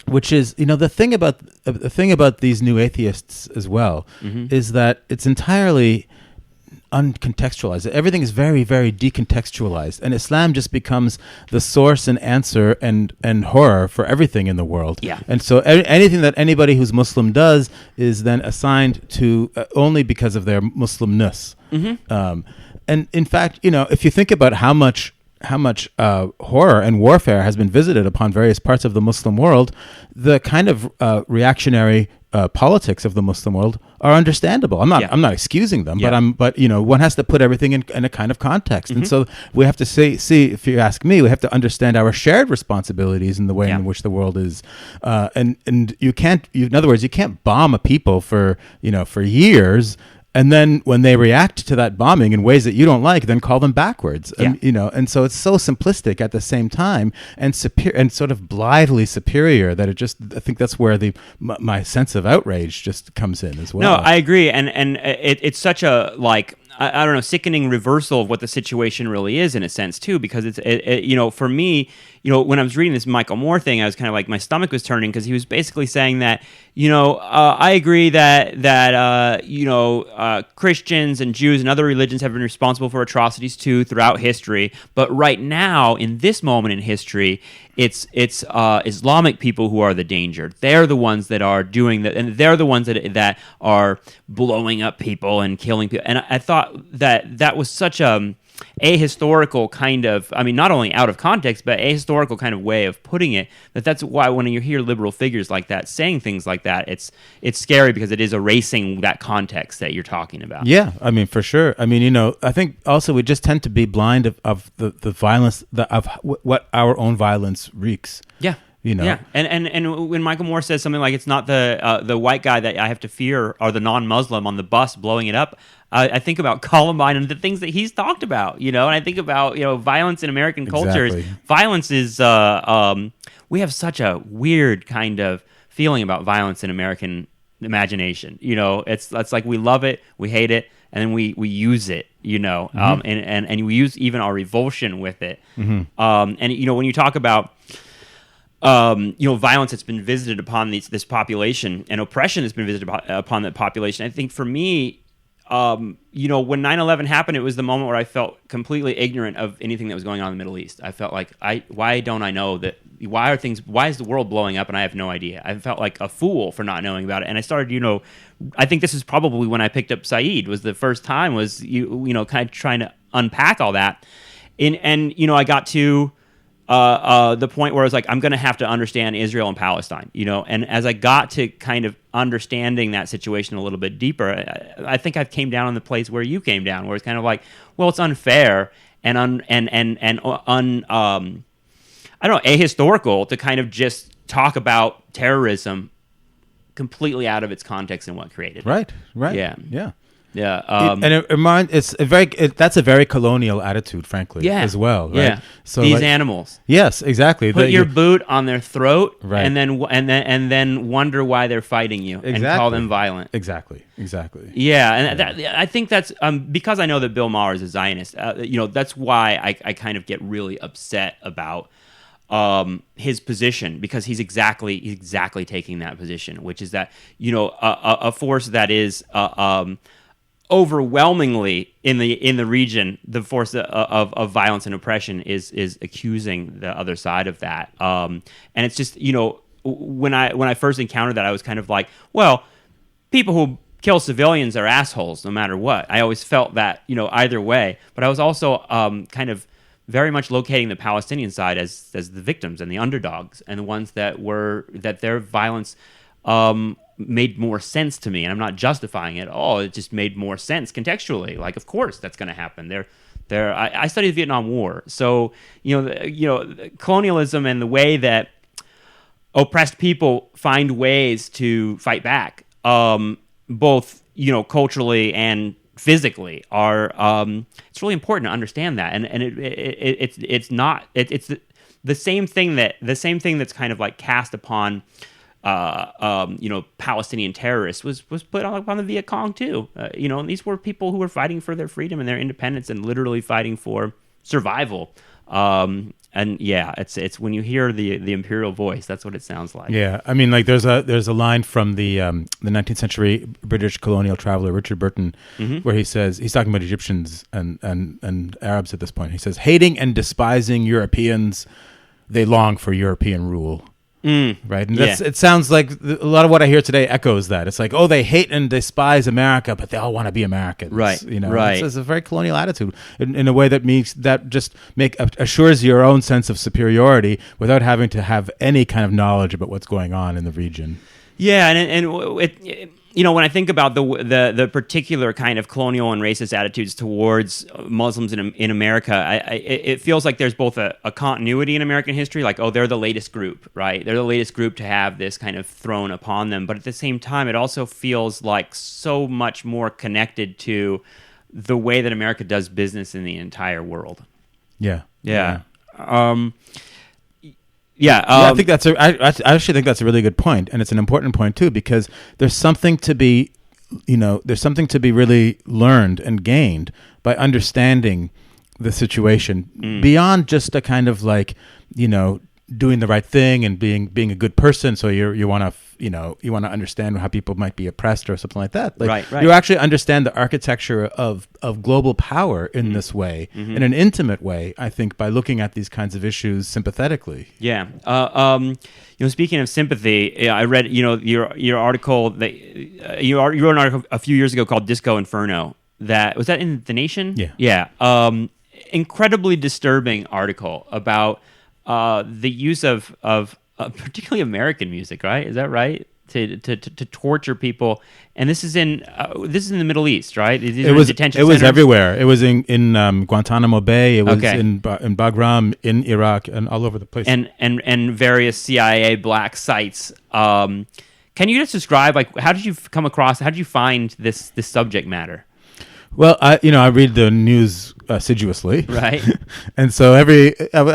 Which is, the thing about these new atheists as well is that it's entirely uncontextualized. Everything is very, very decontextualized, and Islam just becomes the source and answer and horror for everything in the world. Yeah. And so anything that anybody who's Muslim does is then assigned to only because of their Muslimness. And in fact, if you think about how much horror and warfare has been visited upon various parts of the Muslim world, the kind of reactionary politics of the Muslim world are understandable. I'm not excusing them, but one has to put everything in a kind of context. And so we have to see, if you ask me, we have to understand our shared responsibilities in the way in which the world is. And you can't, in other words, you can't bomb a people for years, and then when they react to that bombing in ways that you don't like, then call them backwards. And, and so it's so simplistic at the same time and and sort of blithely superior that I think that's where my sense of outrage just comes in as well. No, I agree. And it's such a, I don't know, sickening reversal of what the situation really is in a sense too, because it's for me, when I was reading this Michael Moore thing, I was kind of like, my stomach was turning, because he was basically saying that, I agree that Christians and Jews and other religions have been responsible for atrocities too throughout history, but right now in this moment in history, it's Islamic people who are the danger. They're the ones that are doing that, and they're the ones that are blowing up people and killing people. And I thought that was such a ahistorical kind of, not only out of context, but ahistorical kind of way of putting it, that's why when you hear liberal figures like that saying things like that, it's scary, because it is erasing that context that you're talking about. Yeah, for sure. I think also we just tend to be blind of the violence, of what our own violence wreaks. Yeah. Yeah, and when Michael Moore says something like, it's not the white guy that I have to fear, or the non-Muslim on the bus blowing it up, I think about Columbine and the things that he's talked about, and I think about violence in American cultures. Exactly. Violence is we have such a weird kind of feeling about violence in American imagination. It's like we love it, we hate it, and then we use it. And we use even our revulsion with it. And when you talk about violence that's been visited upon this population, and oppression that's been visited upon that population, I think for me, when 9/11 happened, it was the moment where I felt completely ignorant of anything that was going on in the Middle East. I felt like, why don't I know that? Why is the world blowing up and I have no idea? I felt like a fool for not knowing about it. And I started, I think this is probably when I picked up Saeed, was the first time, was kind of trying to unpack all that. And I got to the point where I was like, I'm going to have to understand Israel and Palestine, and as I got to kind of understanding that situation a little bit deeper, I think I came down on the place where you came down, where it's kind of like, well, it's unfair and I don't know, ahistorical to kind of just talk about terrorism completely out of its context and what created it. Right. Yeah. And that's a very colonial attitude, frankly, as well. Right? Yeah. So these animals. Yes, exactly. Put your boot on their throat, right, and then wonder why they're fighting you, and call them violent. Exactly. Yeah, and I think that's because I know that Bill Maher is a Zionist. That's why I kind of get really upset about his position, because he's exactly taking that position, which is that a force that is overwhelmingly in the region, the force of violence and oppression is accusing the other side of that, and it's just when I first encountered that, I was kind of like, well, people who kill civilians are assholes no matter what. I always felt that either way, but I was also kind of very much locating the Palestinian side as the victims and the underdogs, and the ones that their violence made more sense to me. And I'm not justifying it at all. It just made more sense contextually. Like, of course, that's going to happen. I studied the Vietnam War, so colonialism and the way that oppressed people find ways to fight back, both culturally and physically, are it's really important to understand that. And it's the same thing that's kind of like cast upon Palestinian terrorists was put upon the Viet Cong too. And these were people who were fighting for their freedom and their independence and literally fighting for survival. And yeah, it's when you hear the imperial voice, that's what it sounds like. Yeah, I mean, like there's a line from the 19th century British colonial traveler Richard Burton, where he's talking about Egyptians and Arabs at this point. He says, hating and despising Europeans, they long for European rule. Right, and it sounds like a lot of what I hear today echoes that. It's like, oh, they hate and despise America, but they all want to be Americans. Right, right. It's a very colonial attitude in a way that assures your own sense of superiority without having to have any kind of knowledge about what's going on in the region. Yeah, and when I think about the particular kind of colonial and racist attitudes towards Muslims in America, it feels like there's both a continuity in American history, like, oh, they're the latest group, right? They're the latest group to have this kind of thrown upon them. But at the same time, it also feels like so much more connected to the way that America does business in the entire world. Yeah. I think I actually think that's a really good point, and it's an important point too, because there's something to be really learned and gained by understanding the situation beyond just a kind of like, doing the right thing and being a good person. So you want to understand how people might be oppressed or something like that. Like, right. You actually understand the architecture of global power in this way, in an intimate way, I think, by looking at these kinds of issues sympathetically. Yeah. Speaking of sympathy, I read, your article that you wrote an article a few years ago called Disco Inferno. Was that in The Nation? Yeah. Yeah. Incredibly disturbing article about the use of particularly American music, right? Is that right? To torture people, and this is in the Middle East, right? It was everywhere. It was in Guantanamo Bay. It was in Bagram, in Iraq, and all over the place. And various CIA black sites. Can you just describe, like, how did you find this subject matter? Well, I read the news assiduously, right? And so I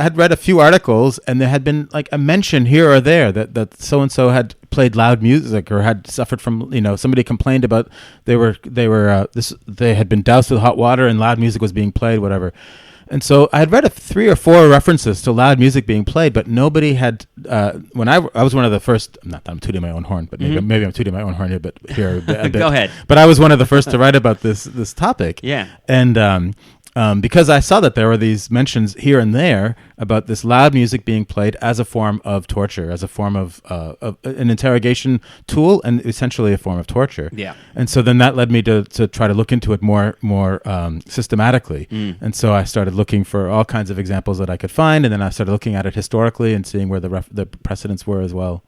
had read a few articles, and there had been like a mention here or there that so and so had played loud music or had suffered from, somebody complained about they had been doused with hot water and loud music was being played, whatever. And so I had read 3 or 4 references to loud music being played, but nobody had. When I was one of the first, not that I'm tooting my own horn, but maybe I'm tooting my own horn a bit. Go ahead. But I was one of the first to write about this topic. Yeah. And because I saw that there were these mentions here and there about this loud music being played as a form of torture, as a form of an interrogation tool, and essentially a form of torture. Yeah. And so then that led me to try to look into it more systematically. And so I started looking for all kinds of examples that I could find, and then I started looking at it historically and seeing where the precedents were as well.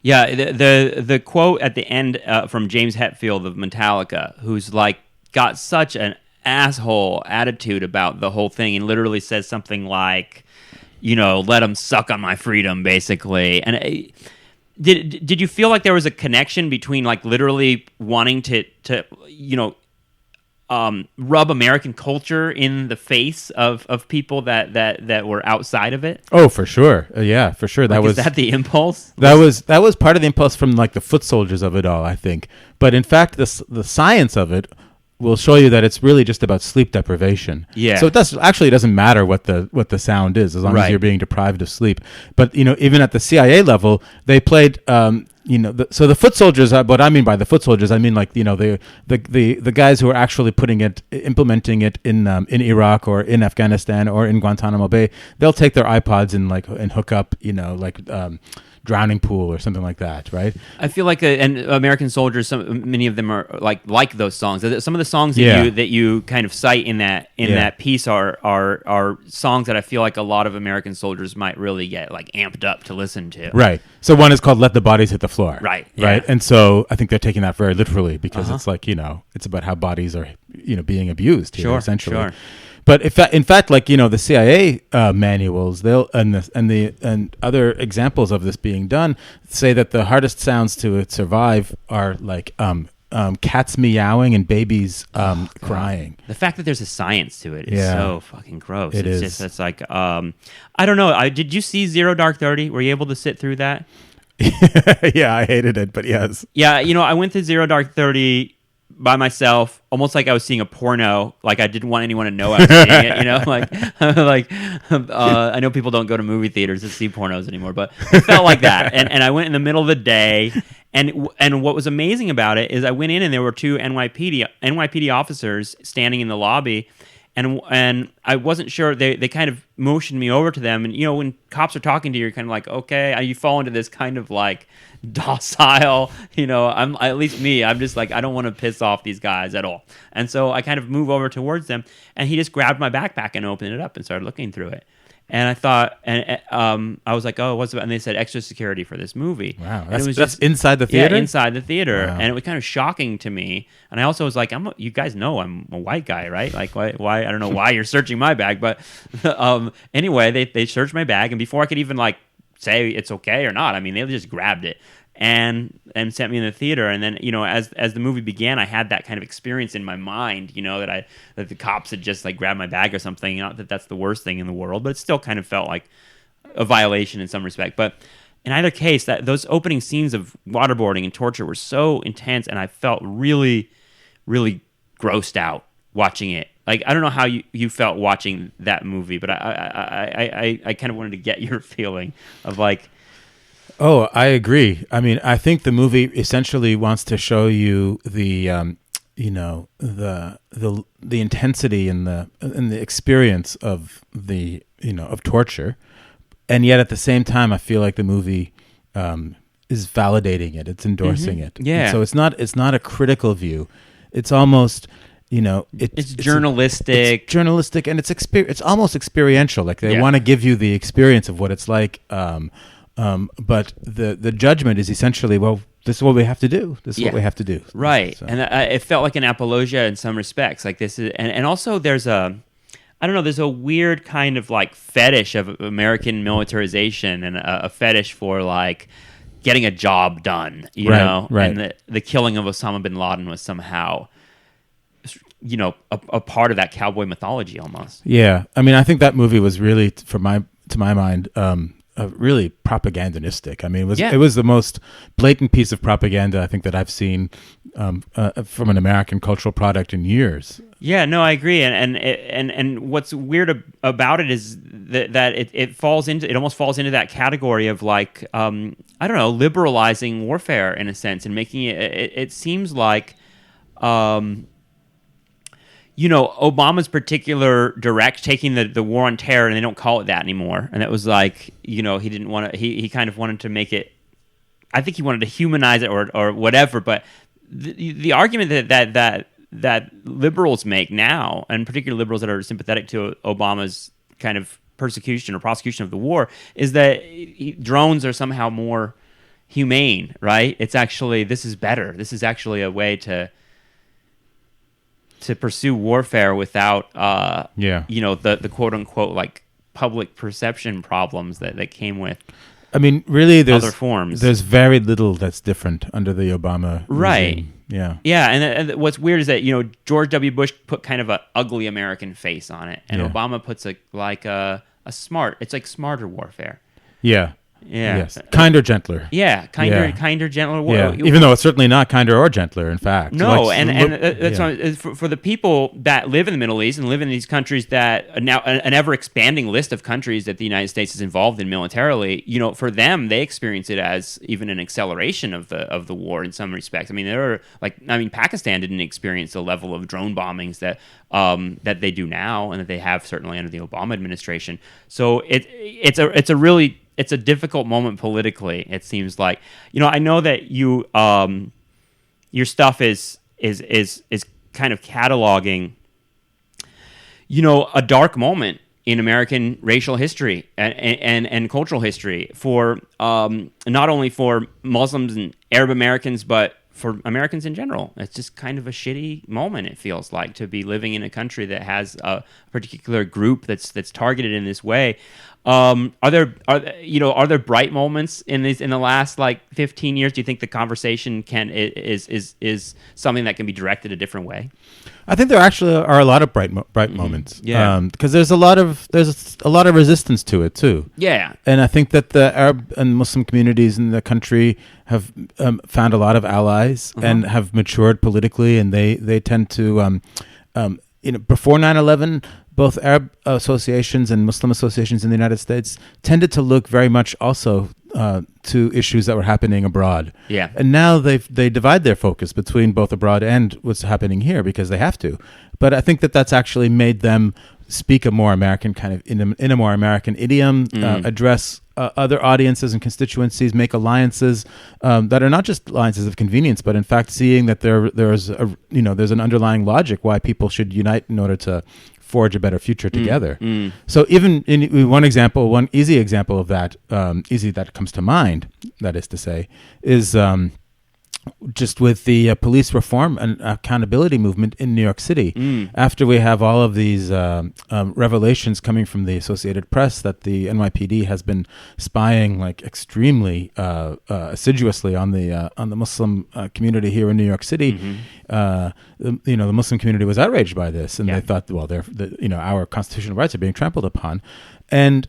Yeah, the quote at the end from James Hetfield of Metallica, who's like got such an asshole attitude about the whole thing, and literally says something like, let them suck on my freedom, basically. And did you feel like there was a connection between like literally wanting to rub American culture in the face of people that were outside of it? Oh, for sure. Yeah, for sure. Is that the impulse? That was part of the impulse from like the foot soldiers of it all, I think. But in fact, the science of it will show you that it's really just about sleep deprivation. Yeah. So it doesn't matter what the sound is, as long as you're being deprived of sleep. But even at the CIA level, they played. So the foot soldiers. What I mean by the foot soldiers, I mean like the guys who are actually implementing it in Iraq or in Afghanistan or in Guantanamo Bay. They'll take their iPods and hook up drowning pool or something like that, right? I feel like and American Soldiers, many of them are like those songs. Some of the songs that Yeah. you kind of cite in that piece are songs that I feel like a lot of American Soldiers might really get like amped up to listen to. Right. So one is called "Let the Bodies Hit the Floor." Right, Right. yeah. And so I think they're taking that very literally because it's like, it's about how bodies are, being abused here, Sure, essentially. sure. But in fact, like the CIA manuals, and other examples of this being done say that the hardest sounds to survive are like cats meowing and babies crying. The fact that there's a science to it is Yeah. so fucking gross. It It's is. just, it's like, I don't know. Did you see Zero Dark 30? Were you able to sit through that? Yeah, I hated it, but yes. Yeah, I went to Zero Dark 30 by myself, almost like I was seeing a porno. Like I didn't want anyone to know I was seeing it. I know people don't go to movie theaters to see pornos anymore, but it felt like that. And I went in the middle of the day. And what was amazing about it is I went in and there were two NYPD officers standing in the lobby. And I wasn't sure. They kind of motioned me over to them. And, when cops are talking to you, you're kind of like, okay, you fall into this kind of like docile, at least me, I'm just like, I don't want to piss off these guys at all. And so I kind of move over towards them and he just grabbed my backpack and opened it up and started looking through it. And I thought, I was like, oh, what's it about? And they said extra security for this movie. Wow, And it was that's inside the theater? Yeah, inside the theater. Wow. And it was kind of shocking to me. And I also was like, you guys know I'm a white guy, right? Like, why? I don't know why you're searching my bag. But anyway, they searched my bag. And before I could even like say it's okay or not, I mean, they just grabbed it and sent me in the theater. And then, as the movie began, I had that kind of experience in my mind, that the cops had just like grabbed my bag or something. Not that that's the worst thing in the world, but it still kind of felt like a violation in some respect. But in either case, those opening scenes of waterboarding and torture were so intense, and I felt really, really grossed out watching it. Like, I don't know how you felt watching that movie, but I kind of wanted to get your feeling of like. Oh, I agree. I mean, I think the movie essentially wants to show you the intensity and the experience of of torture, and yet at the same time, I feel like the movie is validating it. It's endorsing it. Yeah. And so it's not a critical view. It's almost It's journalistic. It's journalistic, and it's almost experiential. Like they Yeah. want to give you the experience of what it's like. But the judgment is essentially, well, this is what we have to do. This is what we have to do. Right. So. And it felt like an apologia in some respects. Like this is, and also there's there's a weird kind of like fetish of American militarization and a fetish for like getting a job done, you know? Right. And the killing of Osama bin Laden was somehow, a part of that cowboy mythology almost. Yeah. I mean, I think that movie was really, to my mind, really propagandistic. I mean, it was the most blatant piece of propaganda I think that I've seen from an American cultural product in years. Yeah, no, I agree, and what's weird about it is that it almost falls into that category of like I don't know, liberalizing warfare in a sense and making it seems like Obama's particular direct taking the war on terror, and they don't call it that anymore. And it was like, he didn't want to, he kind of wanted to make it, I think he wanted to humanize it or whatever. But the argument that liberals make now, and particularly liberals that are sympathetic to Obama's kind of persecution or prosecution of the war, is that drones are somehow more humane, right? It's actually, this is better. This is actually a way to pursue warfare without, the quote unquote like public perception problems that came with. I mean, really, other forms. There's very little that's different under the Obama right. regime. Yeah, yeah, and what's weird is that George W. Bush put kind of an ugly American face on it, and Obama puts a smart. It's like smarter warfare. Yeah. Yeah. Yes. Kinder, gentler. Yeah, kinder, gentler. Yeah. Even though it's certainly not kinder or gentler, in fact. No, that's for the people that live in the Middle East and live in these countries that are now an ever expanding list of countries that the United States is involved in militarily. For them, they experience it as even an acceleration of the war in some respects. I mean, Pakistan didn't experience the level of drone bombings that they do now and that they have certainly under the Obama administration. So it's a really it's a difficult moment politically. It seems like, I know that your stuff is kind of cataloging, a dark moment in American racial history and cultural history for not only for Muslims and Arab Americans, but for Americans in general. It's just kind of a shitty moment, it feels like, to be living in a country that has a particular group that's targeted in this way. Are there bright moments in the last 15 years? Do you think the conversation is something that can be directed a different way? I think there actually are a lot of bright moments. Yeah, because there's a lot of resistance to it too. Yeah, and I think that the Arab and Muslim communities in the country have found a lot of allies and have matured politically, and they tend to before 9/11. Both Arab associations and Muslim associations in the United States tended to look very much also to issues that were happening abroad. Yeah. And now they divide their focus between both abroad and what's happening here because they have to. But I think that's actually made them speak a more American kind of in a more American idiom, address other audiences and constituencies, make alliances that are not just alliances of convenience, but in fact seeing that there's an underlying logic why people should unite in order to forge a better future together. So even in one easy example of that, that comes to mind, that is to say, is just with the police reform and accountability movement in New York City. After we have all of these revelations coming from the Associated Press that the NYPD has been spying extremely assiduously on the Muslim community here in New York City, the Muslim community was outraged by this, and they thought, well, our constitutional rights are being trampled upon. And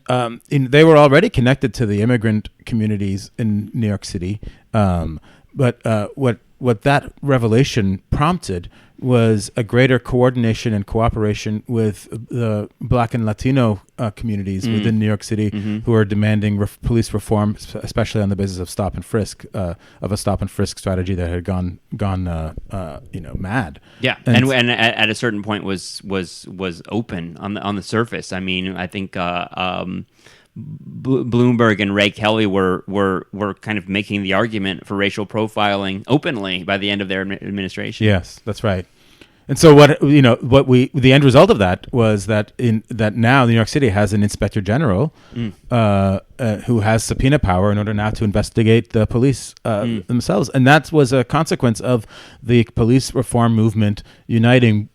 they were already connected to the immigrant communities in New York City. But what that revelation prompted was a greater coordination and cooperation with the Black and Latino communities within New York City who are demanding police reform, especially on the basis of stop and frisk, of a stop and frisk strategy that had gone mad. Yeah, and at a certain point was open on the surface. I mean, I think Bloomberg and Ray Kelly were kind of making the argument for racial profiling openly by the end of their administration. Yes, that's right. And so the end result of that was that now New York City has an inspector general who has subpoena power in order now to investigate the police themselves, and that was a consequence of the police reform movement uniting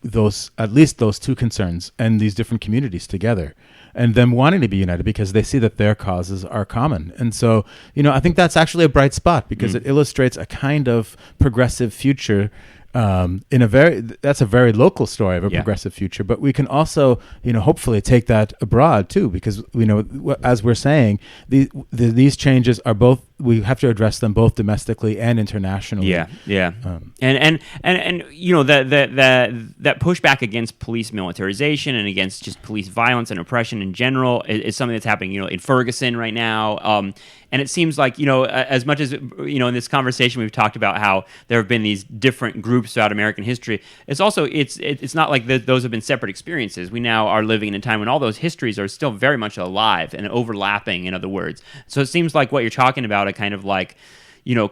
at least those two concerns and these different communities together, and them wanting to be united because they see that their causes are common. And so, I think that's actually a bright spot because it illustrates a kind of progressive future. That's a very local story of a progressive future, but we can also, hopefully take that abroad too, because as we're saying, these changes are both, we have to address them both domestically and internationally. And that pushback against police militarization and against just police violence and oppression in general is something that's happening, in Ferguson right now. And it seems like, as much as, in this conversation we've talked about how there have been these different groups throughout American history, it's also, it's not like those have been separate experiences. We now are living in a time when all those histories are still very much alive and overlapping, in other words. So it seems like what you're talking about, a kind of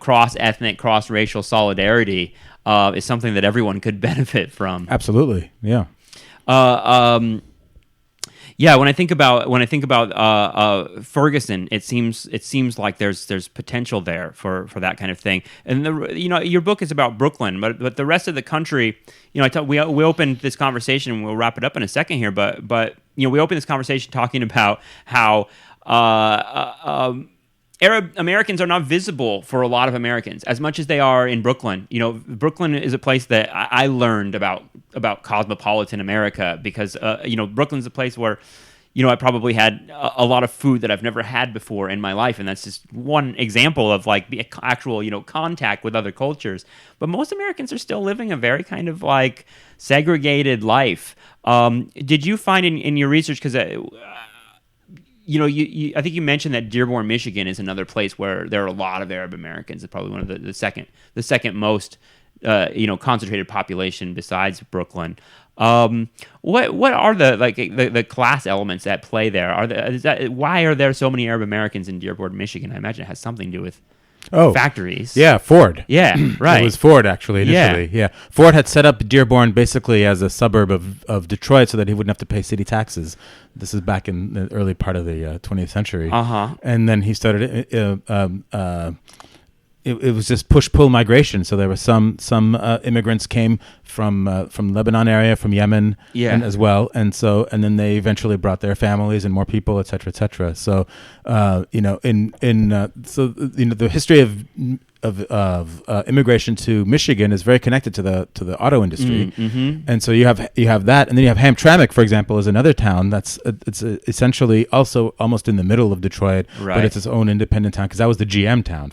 cross-ethnic, cross-racial solidarity is something that everyone could benefit from. Absolutely, yeah. When I think about Ferguson, it seems like there's potential there for that kind of thing. And your book is about Brooklyn, but the rest of the country, we opened this conversation, and we'll wrap it up in a second here. But we opened this conversation talking about how Arab Americans are not visible for a lot of Americans as much as they are in Brooklyn. Brooklyn is a place that I learned about cosmopolitan America because, Brooklyn's a place where, I probably had a lot of food that I've never had before in my life. And that's just one example of the actual, contact with other cultures. But most Americans are still living a very kind of segregated life. Did you find in your research, because I think you mentioned that Dearborn, Michigan is another place where there are a lot of Arab Americans. It's probably one of the second most concentrated population besides Brooklyn. What are the class elements at play there? Why are there so many Arab Americans in Dearborn, Michigan? I imagine it has something to do with factories. Yeah, Ford. Yeah, right. It was Ford actually initially. Yeah. Ford had set up Dearborn basically as a suburb of Detroit so that he wouldn't have to pay city taxes. This is back in the early part of the 20th century. And then he started. It was just push-pull migration. So there were some immigrants came from Lebanon area, from Yemen, and as well, and then they eventually brought their families and more people, et cetera, et cetera. So the history of immigration to Michigan is very connected to the auto industry, and so you have that, and then you have Hamtramck, for example, is another town it's essentially also almost in the middle of Detroit, but it's its own independent town because that was the GM town.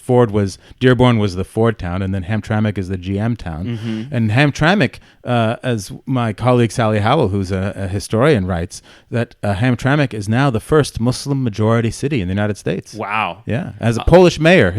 Dearborn was the Ford town, and then Hamtramck is the GM town, and Hamtramck, as my colleague Sally Howell, who's a historian, writes that Hamtramck is now the first Muslim majority city in the United States. Wow! Yeah, as a Polish mayor,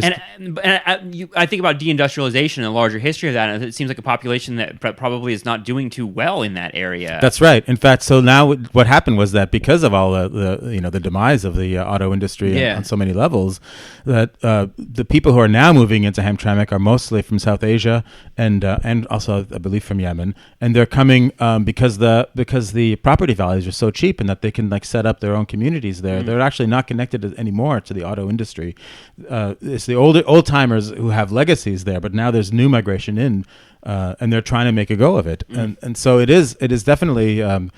I think about deindustrialization and the larger history of that, and it seems like a population that probably is not doing too well in that area. That's right. In fact, so now what happened was that because of all the demise of the auto industry on so many levels, that the people who are now moving into Hamtramck are mostly from South Asia and also I believe from Yemen, and they're coming because the property values are so cheap and that they can set up their own communities there. They're actually not connected anymore to the auto industry. It's the old timers who have legacies there, but now there's new migration in, and they're trying to make a go of it. And so it is definitely a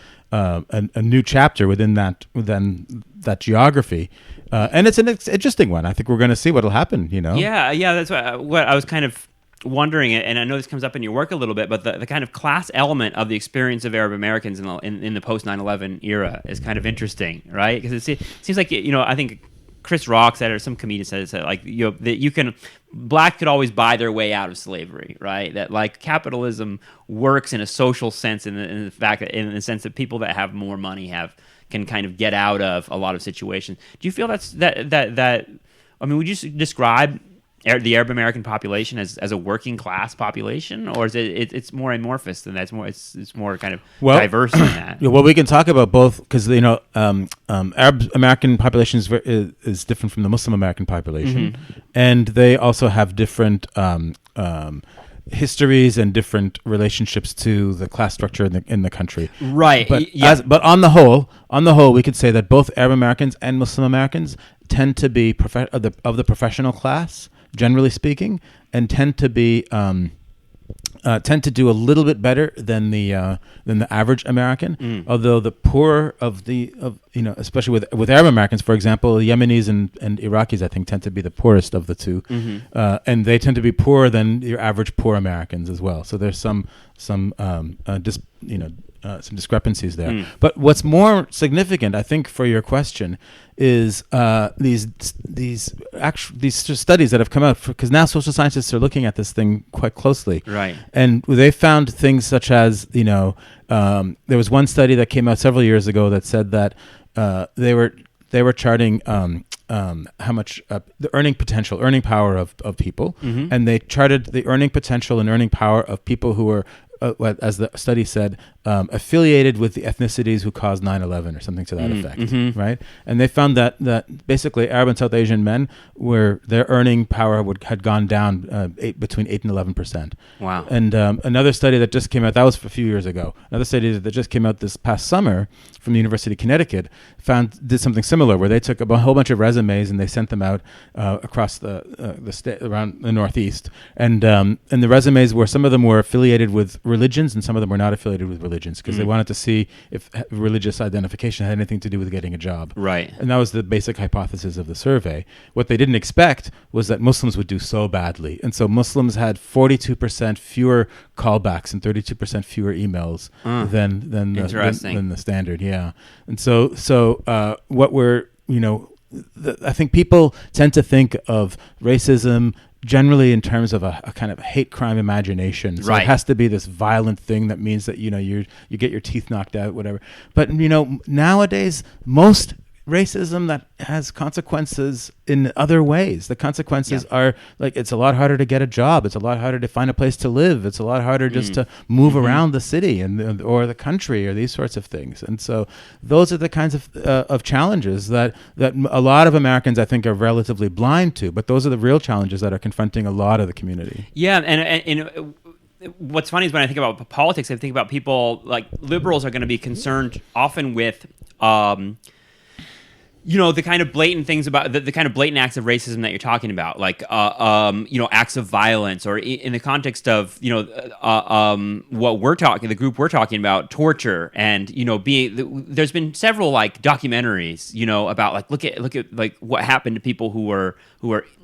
new chapter within that geography, and it's an interesting one. I think we're going to see what'll happen. Yeah, that's what I was kind of wondering, and I know this comes up in your work a little bit, but the kind of class element of the experience of Arab Americans in the post 9/11 era is kind of interesting, right? Because it seems like I think Chris Rock said, or some comedian said that black could always buy their way out of slavery, right? That capitalism works in a social sense, in the sense that people that have more money can kind of get out of a lot of situations. Do you feel that? I mean, would you describe the Arab American population as a working class population, or is it's more amorphous than that? It's more kind of diverse than that. Yeah, well, we can talk about both because Arab American population is different from the Muslim American population, and they also have different histories and different relationships to the class structure in the country. Right. But on the whole, we could say that both Arab Americans and Muslim Americans tend to be of the professional class, generally speaking, and tend to do a little bit better than the average American. Although the poor especially with Arab Americans, for example, Yemenis and Iraqis, I think, tend to be the poorest of the two, and they tend to be poorer than your average poor Americans as well. So there's some discrepancies there. But what's more significant, I think, for your question is these studies that have come out, because now social scientists are looking at this thing quite closely, right? And they found things such as there was one study that came out several years ago that said that they were charting how much the earning power of people, and they charted the earning potential and earning power of people who were as the study said, affiliated with the ethnicities who caused 9/11 or something to that effect, right? And they found that basically Arab and South Asian men their earning power had gone down between 8 and 11%. Wow! And another study that just came out, that was a few years ago. Another study that just came out this past summer from the University of Connecticut did something similar, where they took a whole bunch of resumes and they sent them out across the state around the Northeast, and the resumes some of them were affiliated with religions and some of them were not affiliated with religions, because they wanted to see if religious identification had anything to do with getting a job. Right. And that was the basic hypothesis of the survey. What they didn't expect was that Muslims would do so badly. And so Muslims had 42% fewer callbacks and 32% fewer emails than the standard. Yeah. And so what we're, I think people tend to think of racism generally in terms of a kind of hate crime imagination. So right. It has to be this violent thing that means that you get your teeth knocked out, whatever. But nowadays most racism that has consequences in other ways. The consequences are like, it's a lot harder to get a job. It's a lot harder to find a place to live. It's a lot harder just to move around the city or the country or these sorts of things. And so those are the kinds of challenges that a lot of Americans, I think, are relatively blind to. But those are the real challenges that are confronting a lot of the community. Yeah, and what's funny is when I think about politics, I think about people like liberals are going to be concerned often with, the kind of blatant things about the kind of blatant acts of racism that you're talking about, like, acts of violence, or in the context of, what we're talking, the group we're talking about, torture, and, there's been several like documentaries, about like, look at like what happened to people who were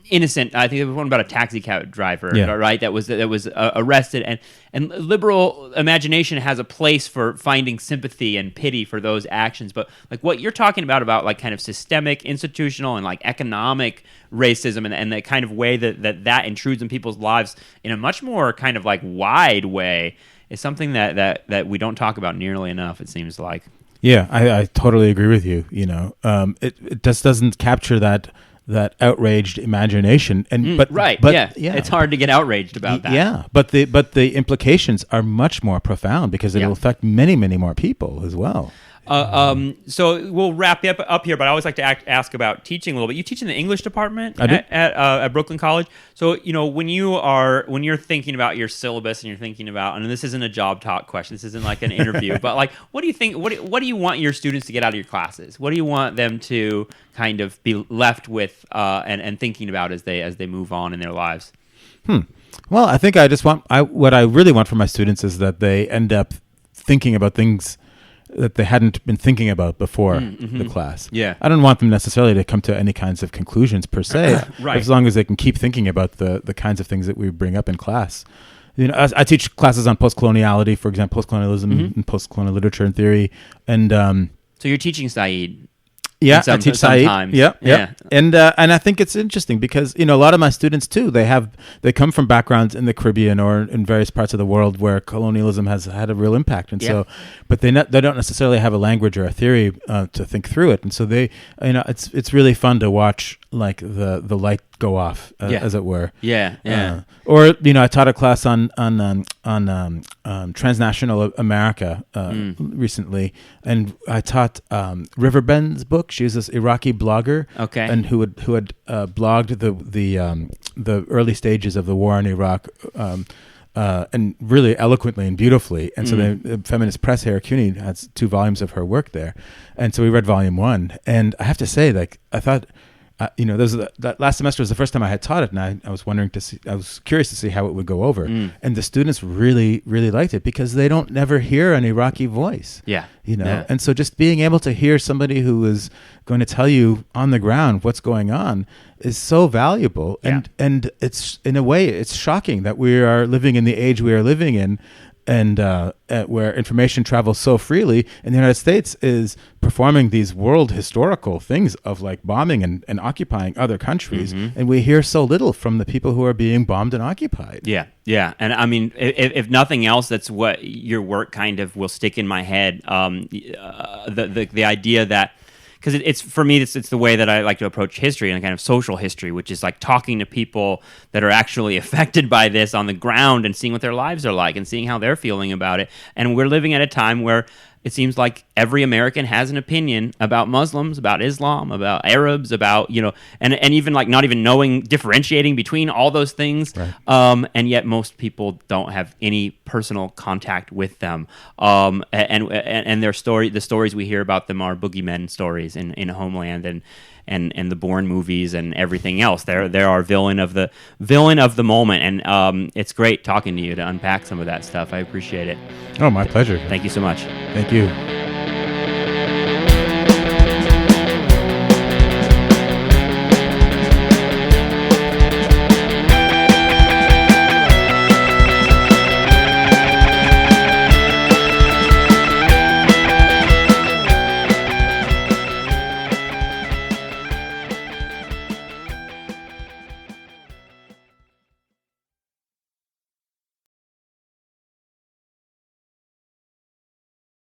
innocent. I think there was one about a taxi cab driver, right? That was arrested, and liberal imagination has a place for finding sympathy and pity for those actions. But like what you're talking about like kind of systemic, institutional, and like economic racism, and the kind of way that intrudes in people's lives in a much more kind of like wide way, is something that we don't talk about nearly enough, it seems like. Yeah, I totally agree with you. It just doesn't capture that outraged imagination, but it's hard to get outraged about that. Yeah, but the implications are much more profound because it'll affect many, many more people as well. So we'll wrap up here, but I always like to ask about teaching a little bit. You teach in the English department at Brooklyn College. So, when you're thinking about your syllabus and you're thinking about, and this isn't a job talk question, this isn't like an interview, but like, what do you think, what do you want your students to get out of your classes? What do you want them to kind of be left with, and thinking about as they move on in their lives? Well, I think what I really want from my students is that they end up thinking about things that they hadn't been thinking about before the class. Yeah. I don't want them necessarily to come to any kinds of conclusions per se, right. as long as they can keep thinking about the kinds of things that we bring up in class. I teach classes on post-coloniality, for example, post-colonialism and post-colonial literature and theory. And so you're teaching Said. Yeah, I teach Said. Yeah. And I think it's interesting because a lot of my students too, they come from backgrounds in the Caribbean or in various parts of the world where colonialism has had a real impact, and so, but they don't necessarily have a language or a theory to think through it, and so they, it's really fun to watch like the light go off, as it were. Or I taught a class on transnational America recently, and I taught Riverbend's book. She was this Iraqi blogger, and who had blogged the early stages of the war in Iraq, and really eloquently and beautifully. And so the Feminist Press, Harry CUNY, has 2 volumes of her work there, and so we read volume 1, and I have to say, like, I thought. That last semester was the first time I had taught it, and I was curious to see how it would go over. And the students really, really liked it because they don't never hear an Iraqi voice. And so just being able to hear somebody who is going to tell you on the ground what's going on is so valuable. And it's, in a way, it's shocking that we are living in the age we are living in, and where information travels so freely, and the United States is performing these world historical things of like bombing and occupying other countries, and we hear so little from the people who are being bombed and occupied. Yeah. And I mean, if nothing else, that's what your work kind of will stick in my head. The idea that, because it's for me, it's the way that I like to approach history and kind of social history, which is like talking to people that are actually affected by this on the ground and seeing what their lives are like and seeing how they're feeling about it. And we're living at a time where it seems like every American has an opinion about Muslims, about Islam, about Arabs, about, and even like not even differentiating between all those things. Right. And yet most people don't have any personal contact with them. And the stories we hear about them are boogeymen stories in Homeland and the Bourne movies and everything else. There are villain of the moment, and it's great talking to you to unpack some of that stuff. I appreciate it. Oh, my pleasure. Thank you so much. Thank you.